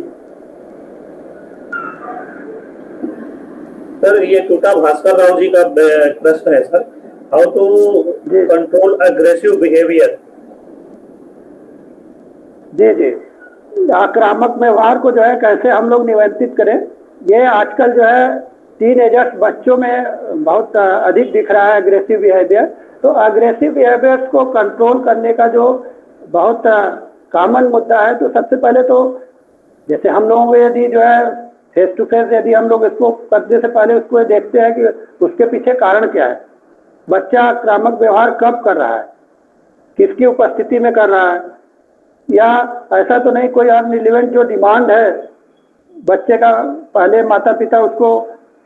सर ये टूटा भास्कर राव जी का प्रश्न है sir, how to control aggressive behaviour. जी जी, आक्रामक व्यवहार को जो है कैसे हम लोग नियंत्रित करें, ये आजकल जो है टीनेजर्स बच्चों में बहुत अधिक दिख रहा है अग्रेसिव बिहेवियर। तो अग्रेसिव बिहेवियर्स को कंट्रोल करने का जो बहुत कॉमन मुद्दा है, तो सबसे पहले तो जैसे हम लोगों को यदि जो है फेस टू फेस यदि हम लोग इसको करने से पहले उसको देखते हैं कि उसके पीछे कारण क्या है, बच्चा आक्रामक व्यवहार कब कर रहा है, किसकी उपस्थिति में कर रहा है, या ऐसा तो नहीं कोई अनरिलेवेंट जो डिमांड है बच्चे का पहले माता पिता उसको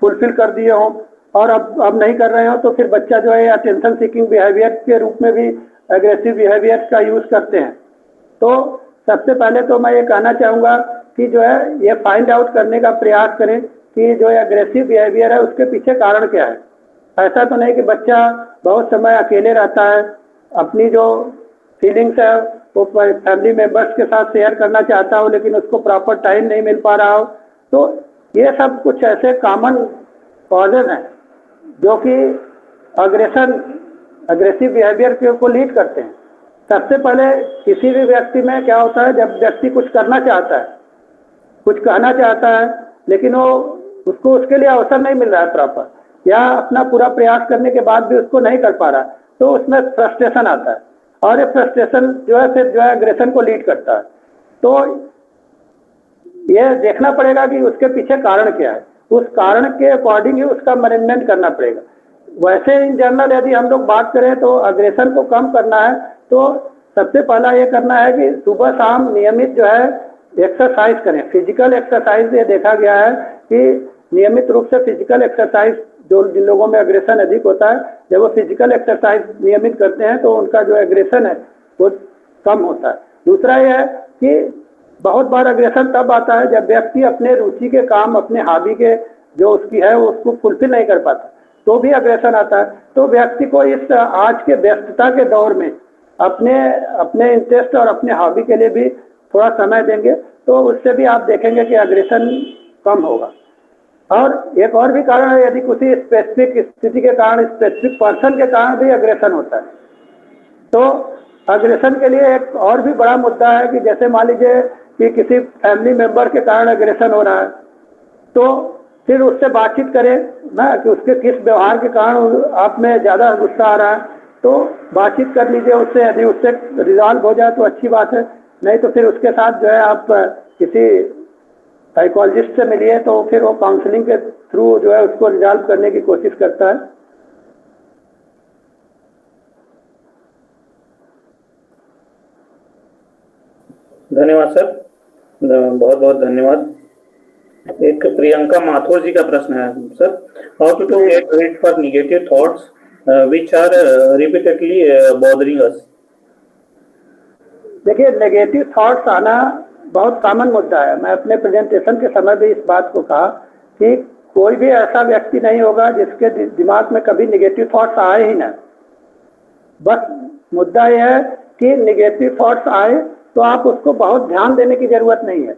फुलफिल कर दिए हों और अब नहीं कर रहे हो, तो फिर बच्चा जो है अटेंशन सीकिंग बिहेवियर के रूप में भी एग्रेसिव बिहेवियर का यूज़ करते हैं। तो सबसे पहले तो मैं ये कहना चाहूँगा कि जो है ये फाइंड आउट करने का प्रयास करें कि जो एग्रेसिव बिहेवियर है उसके पीछे कारण क्या है। ऐसा तो नहीं कि बच्चा बहुत समय अकेले रहता है, अपनी जो फीलिंग्स है वो फैमिली मेम्बर्स के साथ शेयर करना चाहता हो लेकिन उसको प्रॉपर टाइम नहीं मिल पा रहा हो। तो ये सब कुछ ऐसे कॉमन कॉजेज हैं जो कि अग्रेसिव बिहेवियर को लीड करते हैं। सबसे पहले किसी भी व्यक्ति में क्या होता है, जब व्यक्ति कुछ करना चाहता है, कुछ कहना चाहता है, लेकिन वो उसको उसके लिए अवसर नहीं मिल रहा है प्रॉपर, या अपना पूरा प्रयास करने के बाद भी उसको नहीं कर पा रहा, तो उसमें फ्रस्ट्रेशन आता है और ये फ्रस्ट्रेशन जो है फिर जो है एग्रेशन को लीड करता है। तो ये देखना पड़ेगा कि उसके पीछे कारण क्या है, उस कारण के अकॉर्डिंग ही उसका मैनेजमेंट करना पड़ेगा। वैसे इन जनरल यदि हम लोग बात करें तो अग्रेशन को कम करना है तो सबसे पहला ये करना है कि सुबह शाम नियमित जो है एक्सरसाइज करें, फिजिकल एक्सरसाइज। ये देखा गया है कि नियमित रूप से फिजिकल एक्सरसाइज जो जिन लोगों में एग्रेशन अधिक होता है, जब वो फिजिकल एक्सरसाइज नियमित करते हैं तो उनका जो एग्रेशन है वो कम होता है। दूसरा ये है कि बहुत बार एग्रेशन तब आता है जब व्यक्ति अपने रुचि के काम, अपने हॉबी के जो उसकी है वो उसको फुलफिल नहीं कर पाता, तो भी एग्रेशन आता है। तो व्यक्ति को इस आज के व्यस्तता के दौर में अपने इंटरेस्ट और अपने हॉबी के लिए भी थोड़ा समय देंगे तो उससे भी आप देखेंगे कि एग्रेशन कम होगा। और एक और भी कारण है, यदि किसी स्पेसिफिक स्थिति के कारण, स्पेसिफिक पर्सन के कारण भी एग्रेशन होता है, तो एग्रेशन के लिए एक और भी बड़ा मुद्दा है कि जैसे मान लीजिए कि किसी फैमिली मेंबर के कारण एग्रेशन हो रहा है, तो फिर उससे बातचीत करें ना कि उसके किस व्यवहार के कारण आप में ज़्यादा गुस्सा आ रहा है, तो बातचीत कर लीजिए उससे। यदि उससे रिजॉल्व हो जाए तो अच्छी बात है, नहीं तो फिर उसके साथ जो है आप किसी साइकोलॉजिस्ट से मिलिए, तो फिर वो काउंसलिंग के थ्रू जो है उसको रिजॉल्व करने की कोशिश करता है। धन्यवाद सर, बहुत बहुत धन्यवाद। एक प्रियंका माथुर जी का प्रश्न है sir, how to get rid for negative thoughts which are repeatedly bothering us. देखिए, नेगेटिव थॉट्स आना बहुत कॉमन मुद्दा है। मैं अपने प्रेजेंटेशन के समय भी इस बात को कहा कि कोई भी ऐसा व्यक्ति नहीं होगा जिसके दिमाग में कभी नेगेटिव थॉट्स आए ही ना। बस मुद्दा यह है कि नेगेटिव थॉट्स आए तो आप उसको बहुत ध्यान देने की ज़रूरत नहीं है।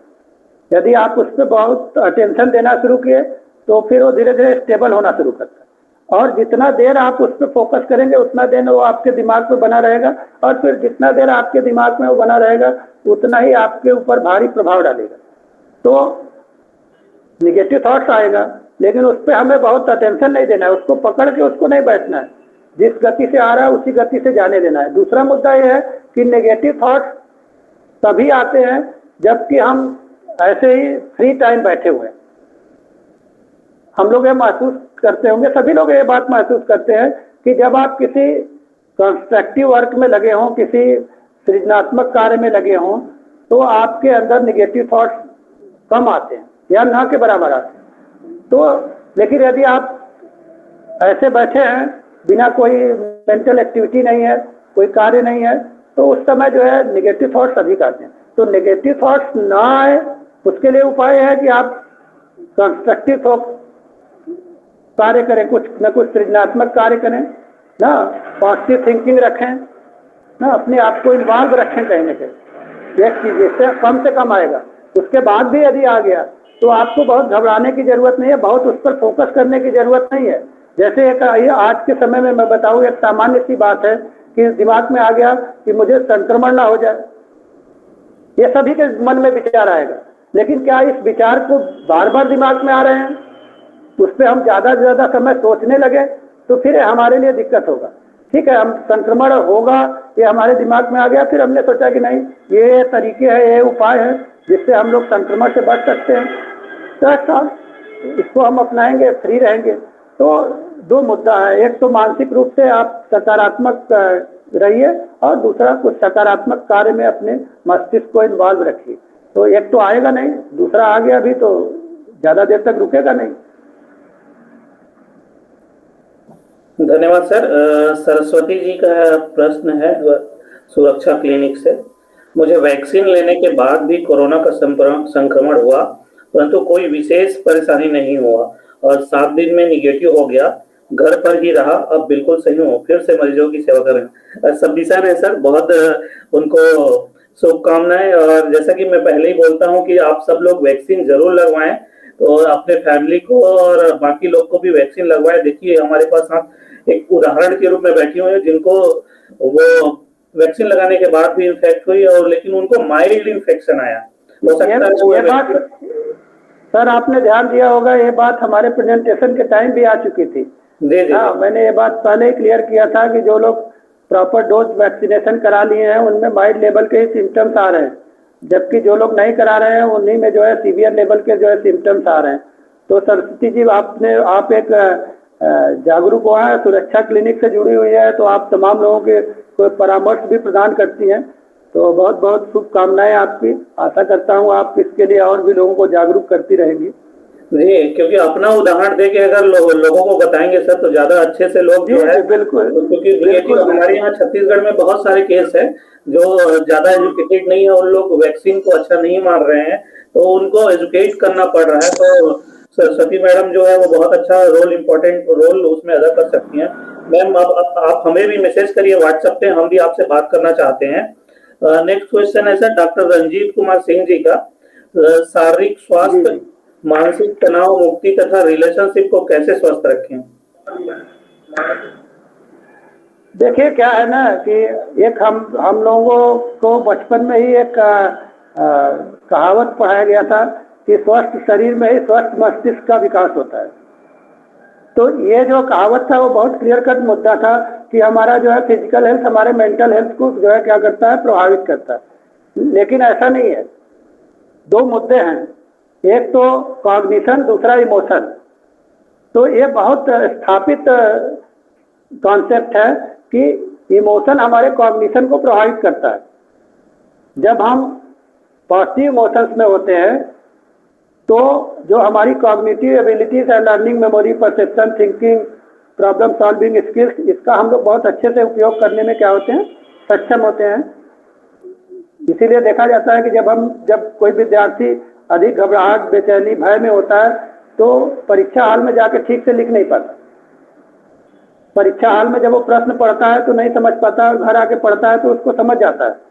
यदि आप उस पर बहुत अटेंशन देना शुरू किए तो फिर वो धीरे धीरे स्टेबल होना शुरू करता है, और जितना देर आप उस पर फोकस करेंगे उतना देर वो आपके दिमाग पे बना रहेगा, और फिर जितना देर आपके दिमाग में वो बना रहेगा उतना ही आपके ऊपर भारी प्रभाव डालेगा। तो निगेटिव थॉट्स आएगा लेकिन उस पर हमें बहुत अटेंशन नहीं देना है, उसको पकड़ के उसको नहीं बैठना है, जिस गति से आ रहा है उसी गति से जाने देना है। दूसरा मुद्दा यह है कि नेगेटिव थॉट्स तभी आते हैं जबकि हम ऐसे ही फ्री टाइम बैठे हुए हैं। हम लोग ये महसूस करते होंगे, सभी लोग ये बात महसूस करते हैं कि जब आप किसी कंस्ट्रक्टिव वर्क में लगे हों, किसी सृजनात्मक कार्य में लगे हों, तो आपके अंदर निगेटिव थॉट्स कम आते हैं या ना के बराबर आते हैं। तो लेकिन यदि आप ऐसे बैठे हैं, बिना कोई मेंटल एक्टिविटी नहीं है, कोई कार्य नहीं है, तो उस समय जो है निगेटिव थॉट्स अधिक आते हैं। तो निगेटिव थॉट्स ना आए, उसके लिए उपाय है कि आप कंस्ट्रक्टिव कार्य करें, कुछ न कुछ सृजनात्मक कार्य करें ना, पॉजिटिव थिंकिंग रखें ना, अपने आप को इन्वॉल्व रखें कहीं ना कहीं। एक चीज इससे कम से कम आएगा। उसके बाद भी यदि आ गया तो आपको बहुत घबराने की जरूरत नहीं है, बहुत उस पर फोकस करने की जरूरत नहीं है। जैसे एक आज के समय में मैं बताऊं, एक सामान्य सी बात है कि दिमाग में आ गया कि मुझे संक्रमण ना हो जाए, ये सभी के मन में विचार आएगा। लेकिन क्या इस विचार को बार बार दिमाग में आ रहे हैं, उस पर हम ज़्यादा से ज़्यादा समय सोचने लगे तो फिर हमारे लिए दिक्कत होगा। ठीक है, हम संक्रमण होगा ये हमारे दिमाग में आ गया, फिर हमने सोचा कि नहीं ये तरीके हैं, ये उपाय है जिससे हम लोग संक्रमण से बच सकते हैं, तो अच्छा इसको हम अपनाएंगे, फ्री रहेंगे। तो दो मुद्दा है, एक तो मानसिक रूप से आप सकारात्मक रहिए और दूसरा कुछ सकारात्मक कार्य में अपने मस्तिष्क को इन्वॉल्व रखिए। तो एक तो आएगा नहीं, दूसरा आ गया भी तो ज़्यादा देर तक रुकेगा नहीं। धन्यवाद सर। सरस्वती जी का प्रश्न है सुरक्षा क्लिनिक से। मुझे वैक्सीन लेने के बाद भी कोरोना का संक्रमण हुआ, परंतु कोई विशेष परेशानी नहीं हुआ और 7 दिन में निगेटिव हो गया, घर पर ही रहा, अब बिल्कुल सही हूँ, फिर से मरीजों की सेवा करें। सब दिशा है सर, बहुत उनको शुभकामनाएं। और जैसा कि मैं पहले ही बोलता हूँ कि आप सब लोग वैक्सीन जरूर लगवाएं, तो अपने फैमिली को और बाकी लोग को भी वैक्सीन लगवाएं। देखिए हमारे पास आप एक उदाहरण के रूप में बैठी हुई है जिनको वो वैक्सीन लगाने के बाद भी इन्फेक्ट हुई और लेकिन उनको माइल्ड इन्फेक्शन आया। हो सकता है ये बात सर आपने ध्यान दिया होगा, ये बात हमारे प्रेजेंटेशन के टाइम भी आ चुकी थी। हाँ, मैंने ये बात पहले ही क्लियर किया था कि जो लोग प्रॉपर डोज वैक्सीनेशन करा लिए हैं उनमें माइल्ड लेवल के ही सिम्टम्स आ रहे हैं, जबकि जो लोग नहीं करा रहे हैं उन्हीं में जो है सीवियर लेवल के जो है सिम्टम्स आ रहे हैं। तो सरस्वती जी आप एक जागरूक हुआ है, सुरक्षा क्लिनिक से जुड़ी हुई है, तो आप तमाम लोगों के कोई परामर्श भी प्रदान करती हैं। तो बहुत बहुत शुभकामनाएं आपकी। आशा करता हूँ आप इसके लिए और भी लोगों को जागरूक करती रहेंगी। जी, क्योंकि अपना उदाहरण देके अगर लोगों को बताएंगे सर तो ज्यादा अच्छे से लोग जो है, बिल्कुल, क्योंकि हमारे यहाँ छत्तीसगढ़ में बहुत सारे केस है जो ज्यादा एजुकेटेड नहीं है, उन लोग वैक्सीन को अच्छा नहीं मान रहे हैं, तो उनको एजुकेट करना पड़ रहा है। तो सरस्वती मैडम जो है वो बहुत अच्छा इम्पोर्टेंट रोल उसमें अदा कर सकती हैं। मैम अब आप हमें भी मैसेज करिए व्हाट्सएप पे, हम भी आपसे बात करना चाहते हैं। नेक्स्ट क्वेश्चन है सर डॉक्टर रंजीत कुमार सिंह जी का। शारीरिक स्वास्थ्य, मानसिक तनाव मुक्ति तथा रिलेशनशिप को कैसे स्वस्थ रखें? देखिए क्या है ना कि एक हम लोगों को बचपन में ही एक कहावत पढ़ाया गया था कि स्वस्थ शरीर में ही स्वस्थ मस्तिष्क का विकास होता है। तो ये जो कहावत था वो बहुत क्लियर कट मुद्दा था कि हमारा जो है फिजिकल हेल्थ हमारे मेंटल हेल्थ को जो है क्या करता है, प्रभावित करता है। लेकिन ऐसा नहीं है, दो मुद्दे हैं, एक तो कॉग्निशन, दूसरा इमोशन। तो ये बहुत स्थापित कॉन्सेप्ट है कि इमोशन हमारे कॉग्निशन को प्रभावित करता है। जब हम पॉजिटिव इमोशंस में होते हैं तो जो हमारी कॉग्निटिव एबिलिटीज है, learning, memory, perception, thinking, problem solving skills, इसका हम लोग बहुत अच्छे से उपयोग करने में क्या होते हैं, सक्षम होते हैं। इसीलिए देखा जाता है कि जब कोई विद्यार्थी अधिक घबराहट, बेचैनी, भय में होता है तो परीक्षा हाल में जाकर ठीक से लिख नहीं पाता। परीक्षा हाल में जब वो प्रश्न पढ़ता है तो नहीं समझ पाता, घर आके पढ़ता है तो उसको समझ जाता है।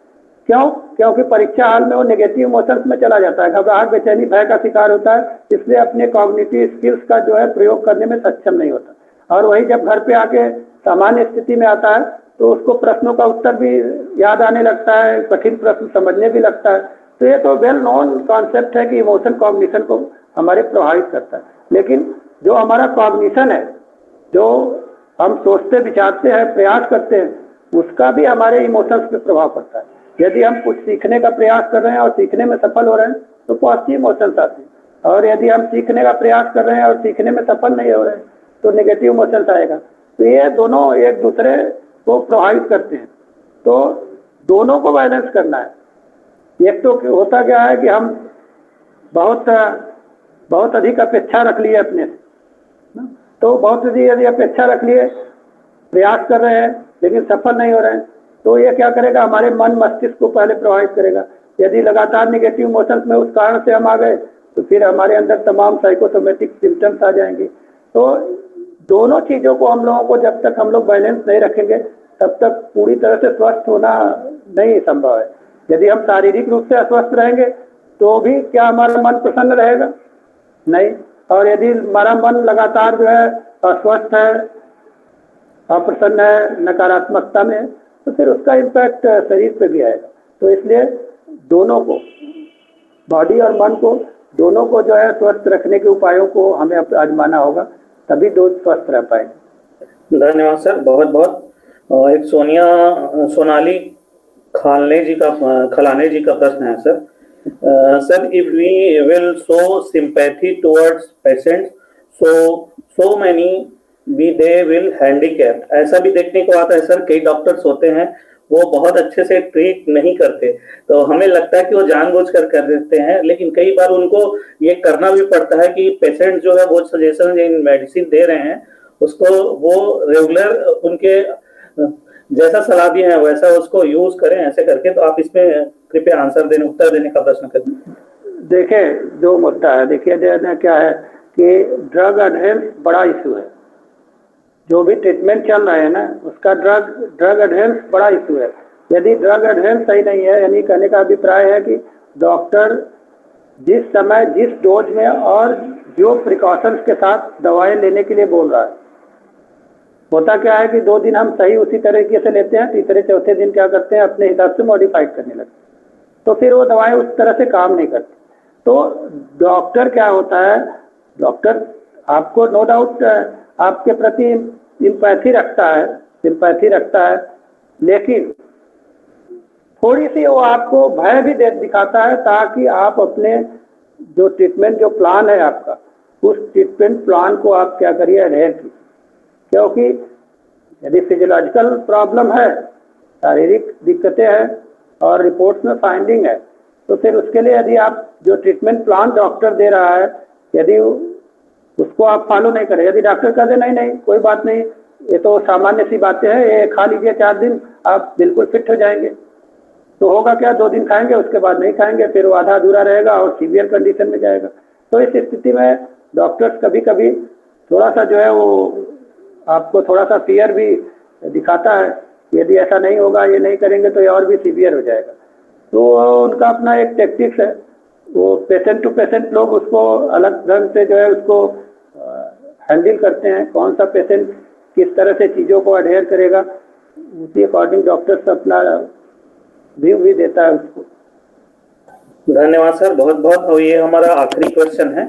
क्यों? क्योंकि परीक्षा हाल में वो नेगेटिव इमोशंस में चला जाता है, घबराहट, बेचैनी, भय का शिकार होता है, इसलिए अपने कॉग्निटिव स्किल्स का जो है प्रयोग करने में सक्षम नहीं होता। और वही जब घर पे आके सामान्य स्थिति में आता है तो उसको प्रश्नों का उत्तर भी याद आने लगता है, कठिन प्रश्न समझने भी लगता है। तो ये तो वेल नोन कॉन्सेप्ट है कि इमोशन कॉग्निशन को हमारे प्रभावित करता है। लेकिन जो हमारा कॉग्निशन है, जो हम सोचते, विचारते हैं, प्रयास करते हैं, उसका भी हमारे इमोशंस पे प्रभाव पड़ता है। यदि हम कुछ सीखने का प्रयास कर रहे हैं और सीखने में सफल हो रहे हैं तो पॉजिटिव इमोशंस आते हैं, और यदि हम सीखने का प्रयास कर रहे हैं और सीखने में सफल नहीं हो रहे हैं तो नेगेटिव इमोशंस आएगा। तो ये दोनों एक दूसरे को प्रभावित करते हैं। तो दोनों को बैलेंस करना है। एक तो होता क्या है कि हम बहुत अधिक अपेक्षा रख लिए अपने से, तो बहुत अधिक यदि अपेक्षा रख लिए, प्रयास कर रहे हैं लेकिन सफल नहीं हो रहे हैं, तो ये क्या करेगा, हमारे मन मस्तिष्क को पहले प्रभावित करेगा। यदि लगातार निगेटिव इमोशंस में उस कारण से हम आ गए तो फिर हमारे अंदर तमाम साइकोसोमेटिक सिम्टम्स आ जाएंगे। तो दोनों चीज़ों को हम लोगों को जब तक हम लोग बैलेंस नहीं रखेंगे तब तक पूरी तरह से स्वस्थ होना नहीं संभव है। यदि हम शारीरिक रूप से अस्वस्थ रहेंगे तो भी क्या हमारा मन प्रसन्न रहेगा? नहीं। और यदि हमारा मन लगातार जो है अस्वस्थ है, अप्रसन्न है, नकारात्मकता में है, तो फिर उसका इम्पैक्ट शरीर पे भी आएगा। तो इसलिए दोनों को, बॉडी और मन को, दोनों को जो है स्वस्थ रखने के उपायों को हमें आजमाना होगा, तभी दो स्वस्थ रह पाएंगे। धन्यवाद सर, बहुत बहुत। एक सोनाली खलाने जी का प्रश्न है sir. Sir, if we will show sympathy towards patients, so many be they will handicapped. ऐसा भी देखने को आता है सर, कई डॉक्टर्स होते हैं वो बहुत अच्छे से ट्रीट नहीं करते, तो हमें लगता है कि वो जानबूझकर कर देते हैं, लेकिन कई बार उनको ये करना भी पड़ता है कि पेशेंट जो है वो सजेशन मेडिसिन दे रहे हैं उसको वो रेगुलर उनके जैसा सलाह दिए हैं वैसा उसको यूज करें, ऐसे करके। तो आप इसमें कृपया उत्तर देने का प्रश्न करें। देखिए, जो मुद्दा है, देखिए क्या है कि ड्रग एडहेरेंस बड़ा इशू है। जो भी ट्रीटमेंट चल रहा है ना, उसका ड्रग एडहेरेंस बड़ा इशू है। यदि ड्रग एडहेरेंस सही नहीं है, यानी कहने का अभिप्राय है कि डॉक्टर जिस समय जिस डोज में और जो प्रिकॉशंस के साथ दवाएं लेने के लिए बोल रहा है, होता क्या है कि 2 दिन हम सही उसी तरीके से लेते हैं, तीसरे चौथे दिन क्या करते हैं, अपने हिसाब से मॉडिफाइड करने लगते हैं, तो फिर वो दवाएं उस तरह से काम नहीं करती। तो डॉक्टर क्या होता है, डॉक्टर आपको नो डाउट आपके प्रति सिंपैथी रखता है, लेकिन थोड़ी सी वो आपको भय भी दिखाता है, ताकि आप अपने जो ट्रीटमेंट जो प्लान है आपका, उस ट्रीटमेंट प्लान को आप क्या करिए, अडहेयर कीजिए। क्योंकि यदि फिजियोलॉजिकल प्रॉब्लम है, शारीरिक दिक्कतें हैं और रिपोर्ट्स में फाइंडिंग है, तो फिर उसके लिए यदि आप जो ट्रीटमेंट प्लान डॉक्टर दे रहा है, यदि उसको आप फॉलो नहीं करें, यदि डॉक्टर कह दे नहीं कोई बात नहीं, ये तो सामान्य सी बातें हैं, ये खा लीजिए 4 दिन आप बिल्कुल फिट हो जाएंगे, तो होगा क्या, 2 दिन खाएंगे उसके बाद नहीं खाएंगे, फिर वो आधा अधूरा रहेगा और सीवियर कंडीशन में जाएगा। तो इस स्थिति में डॉक्टर्स कभी कभी थोड़ा सा जो है वो आपको थोड़ा सा फियर भी दिखाता है, यदि ऐसा नहीं होगा, ये नहीं करेंगे तो ये और भी सीवियर हो जाएगा। तो उनका अपना एक टेक्टिक्स है, वो पेशेंट टू पेशेंट लोग उसको अलग ढंग से जो है उसको हैंडल करते हैं। कौन सा पेशेंट किस तरह से चीज़ों को अडेयर करेगा, उसी अकॉर्डिंग डॉक्टर्स अपना व्यू भी देता है उसको। धन्यवाद सर, बहुत बहुत। और ये हमारा आखिरी क्वेश्चन है।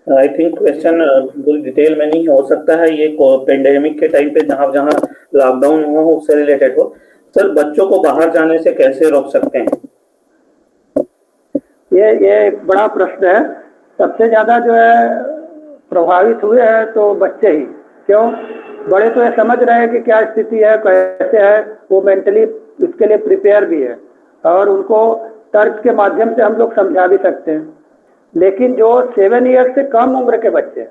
आई थिंक क्वेश्चन पूरी डिटेल में नहीं हो सकता है, ये पेंडेमिक के टाइम पे जहाँ लॉकडाउन हुआ हो उससे रिलेटेड हो। सर, बच्चों को बाहर जाने से कैसे रोक सकते हैं? ये एक बड़ा प्रश्न है। सबसे ज़्यादा जो है प्रभावित हुए हैं तो बच्चे ही। क्यों? बड़े तो ये समझ रहे हैं कि क्या स्थिति है, कैसे है, वो मेंटली इसके लिए प्रिपेयर भी है और उनको तर्क के माध्यम से हम लोग समझा भी सकते हैं। लेकिन जो 7 ईयर्स से कम उम्र के बच्चे हैं,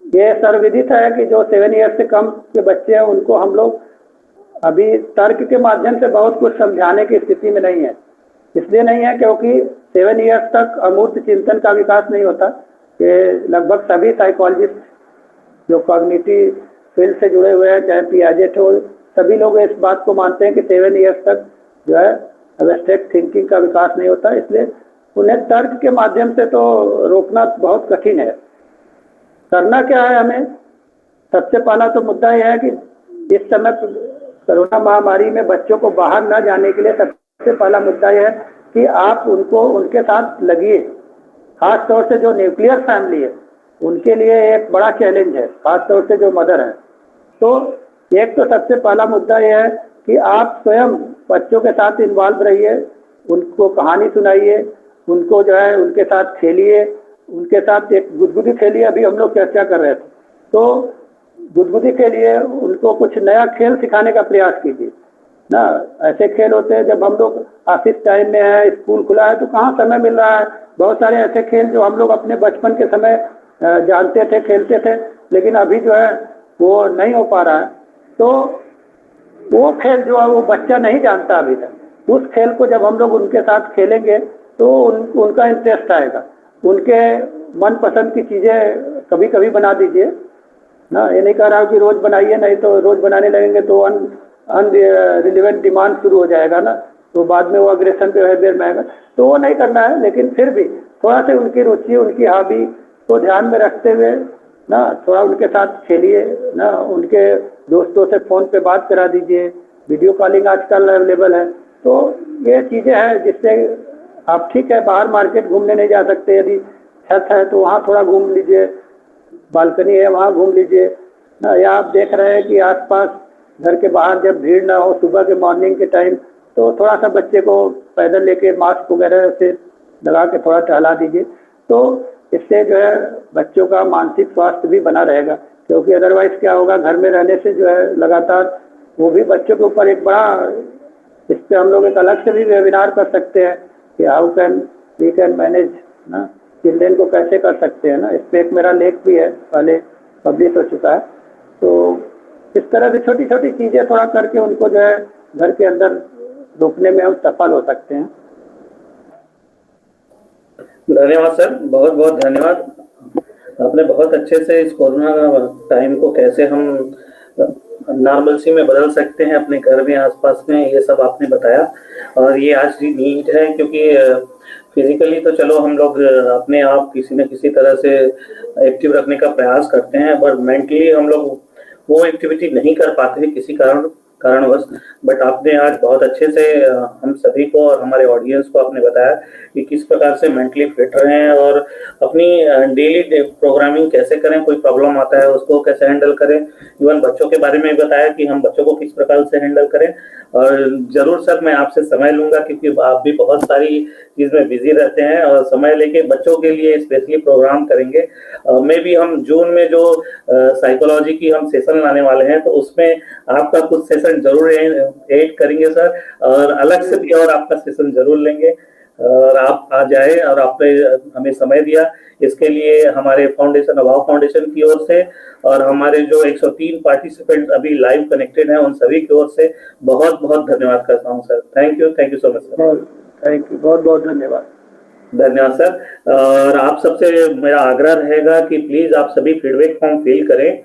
ये सर्वविदित है कि जो 7 ईयर्स से कम के बच्चे हैं उनको हम लोग अभी तर्क के माध्यम से बहुत कुछ समझाने की स्थिति में नहीं है। इसलिए नहीं है क्योंकि 7 ईयर्स तक अमूर्त चिंतन का विकास नहीं होता। ये लगभग सभी साइकोलॉजिस्ट जो कॉग्निटिव फील्ड से जुड़े हुए हैं, चाहे पियाजेट हो, सभी लोग इस बात को मानते हैं कि 7 ईयर्स तक जो है एब्स्ट्रैक्ट थिंकिंग का विकास नहीं होता। इसलिए उन्हें तर्क के माध्यम से तो रोकना बहुत कठिन है। करना क्या है हमें? सबसे पहला तो मुद्दा यह है कि इस समय कोरोना महामारी में बच्चों को बाहर न जाने के लिए सबसे पहला मुद्दा यह है कि आप उनको उनके साथ लगिए। खास तौर से जो न्यूक्लियर फैमिली है उनके लिए एक बड़ा चैलेंज है, खास तौर से जो मदर है। तो एक तो सबसे पहला मुद्दा यह है कि आप स्वयं बच्चों के साथ इन्वॉल्व रहिए, उनको कहानी सुनाइए, उनको जो है उनके साथ खेलिए, उनके साथ एक गुदगुदी खेलिए। अभी हम लोग चर्चा कर रहे थे, तो गुदगुदी के लिए उनको कुछ नया खेल सिखाने का प्रयास कीजिए ना। ऐसे खेल होते हैं, जब हम लोग ऑफिस टाइम में है, स्कूल खुला है, तो कहाँ समय मिल रहा है। बहुत सारे ऐसे खेल जो हम लोग अपने बचपन के समय जानते थे, खेलते थे, लेकिन अभी जो है वो नहीं हो पा रहा है। तो वो खेल जो है वो बच्चा नहीं जानता अभी तक। उस खेल को जब हम लोग उनके साथ खेलेंगे तो उनका इंटरेस्ट आएगा। उनके मनपसंद की चीज़ें कभी कभी बना दीजिए ना। ये नहीं कह रहा हूँ कि रोज़ बनाइए, नहीं तो रोज़ बनाने लगेंगे तो अनरिलेवेंट डिमांड शुरू हो जाएगा ना, तो बाद में वो अग्रेशन बिहेवियर में आएगा। तो वो नहीं करना है, लेकिन फिर भी थोड़ा सा उनकी रुचि, उनकी हॉबी को ध्यान में रखते हुए ना थोड़ा उनके साथ खेलिए ना। उनके दोस्तों से फ़ोन पे बात करा दीजिए, वीडियो कॉलिंग आजकल अवेलेबल है। तो ये चीज़ें हैं जिससे आप, ठीक है, बाहर मार्केट घूमने नहीं जा सकते, यदि छत है तो वहाँ थोड़ा घूम लीजिए, बालकनी है वहाँ घूम लीजिए ना। या आप देख रहे हैं कि आसपास घर के बाहर जब भीड़ ना हो सुबह के मॉर्निंग के टाइम, तो थोड़ा सा बच्चे को पैदल लेके मास्क वगैरह से लगा के थोड़ा टहला दीजिए। तो इससे जो है बच्चों का मानसिक स्वास्थ्य भी बना रहेगा, क्योंकि अदरवाइज क्या होगा, घर में रहने से जो है लगातार वो भी बच्चों के ऊपर एक बड़ा, इस पर हम लोग एक अलग से भी वेबिनार कर सकते हैं कि how can we can manage ना चिल्ड्रेन को, कैसे कर सकते हैं ना। इस पर एक मेरा लेख भी है, पहले पब्लिश हो चुका है। तो इस तरह से छोटी छोटी चीज़ें थोड़ा करके उनको जो है घर के अंदर रोकने में हम सफल हो सकते हैं। धन्यवाद सर, बहुत बहुत धन्यवाद। आपने बहुत अच्छे से इस कोरोना टाइम को कैसे हम नॉर्मलसी में बदल सकते हैं अपने घर में, आसपास में, ये सब आपने बताया। और ये आज की नीड है, क्योंकि फिजिकली तो चलो हम लोग अपने आप किसी न किसी तरह से एक्टिव रखने का प्रयास करते हैं, पर मेंटली हम लोग वो एक्टिविटी नहीं कर पाते हैं किसी कारणवश। बट आपने आज बहुत अच्छे से हम सभी को और हमारे ऑडियंस को आपने बताया कि किस प्रकार से मेंटली फिट रहें और अपनी डेली प्रोग्रामिंग कैसे करें, कोई प्रॉब्लम आता है उसको कैसे हैंडल करें। इवन बच्चों के बारे में बताया कि हम बच्चों को किस प्रकार से हैंडल करें। और जरूर सर मैं आपसे समय लूंगा, क्योंकि आप भी बहुत सारी चीज में बिजी रहते हैं, और समय लेके बच्चों के लिए स्पेशली प्रोग्राम करेंगे। मे भी हम जून में जो साइकोलॉजी की हम सेशन लाने वाले हैं, तो उसमें आपका कुछ सेशन जरूर ऐड करेंगे सर, और अलग से भी और आपका सेशन जरूर लेंगे। और आप आ जाए, और आपने हमें समय दिया, इसके लिए हमारे फाउंडेशन, अभाव फाउंडेशन की ओर से और हमारे जो 103 पार्टिसिपेंट अभी लाइव कनेक्टेड हैं उन सभी की ओर से बहुत बहुत धन्यवाद करता हूं sir. Thank you so much sir. Thank you, बहुत बहुत धन्यवाद। धन्यवाद सर। और आप सबसे मेरा आग्रह रहेगा कि प्लीज आप सभी फीडबैक फॉर्म फिल करें।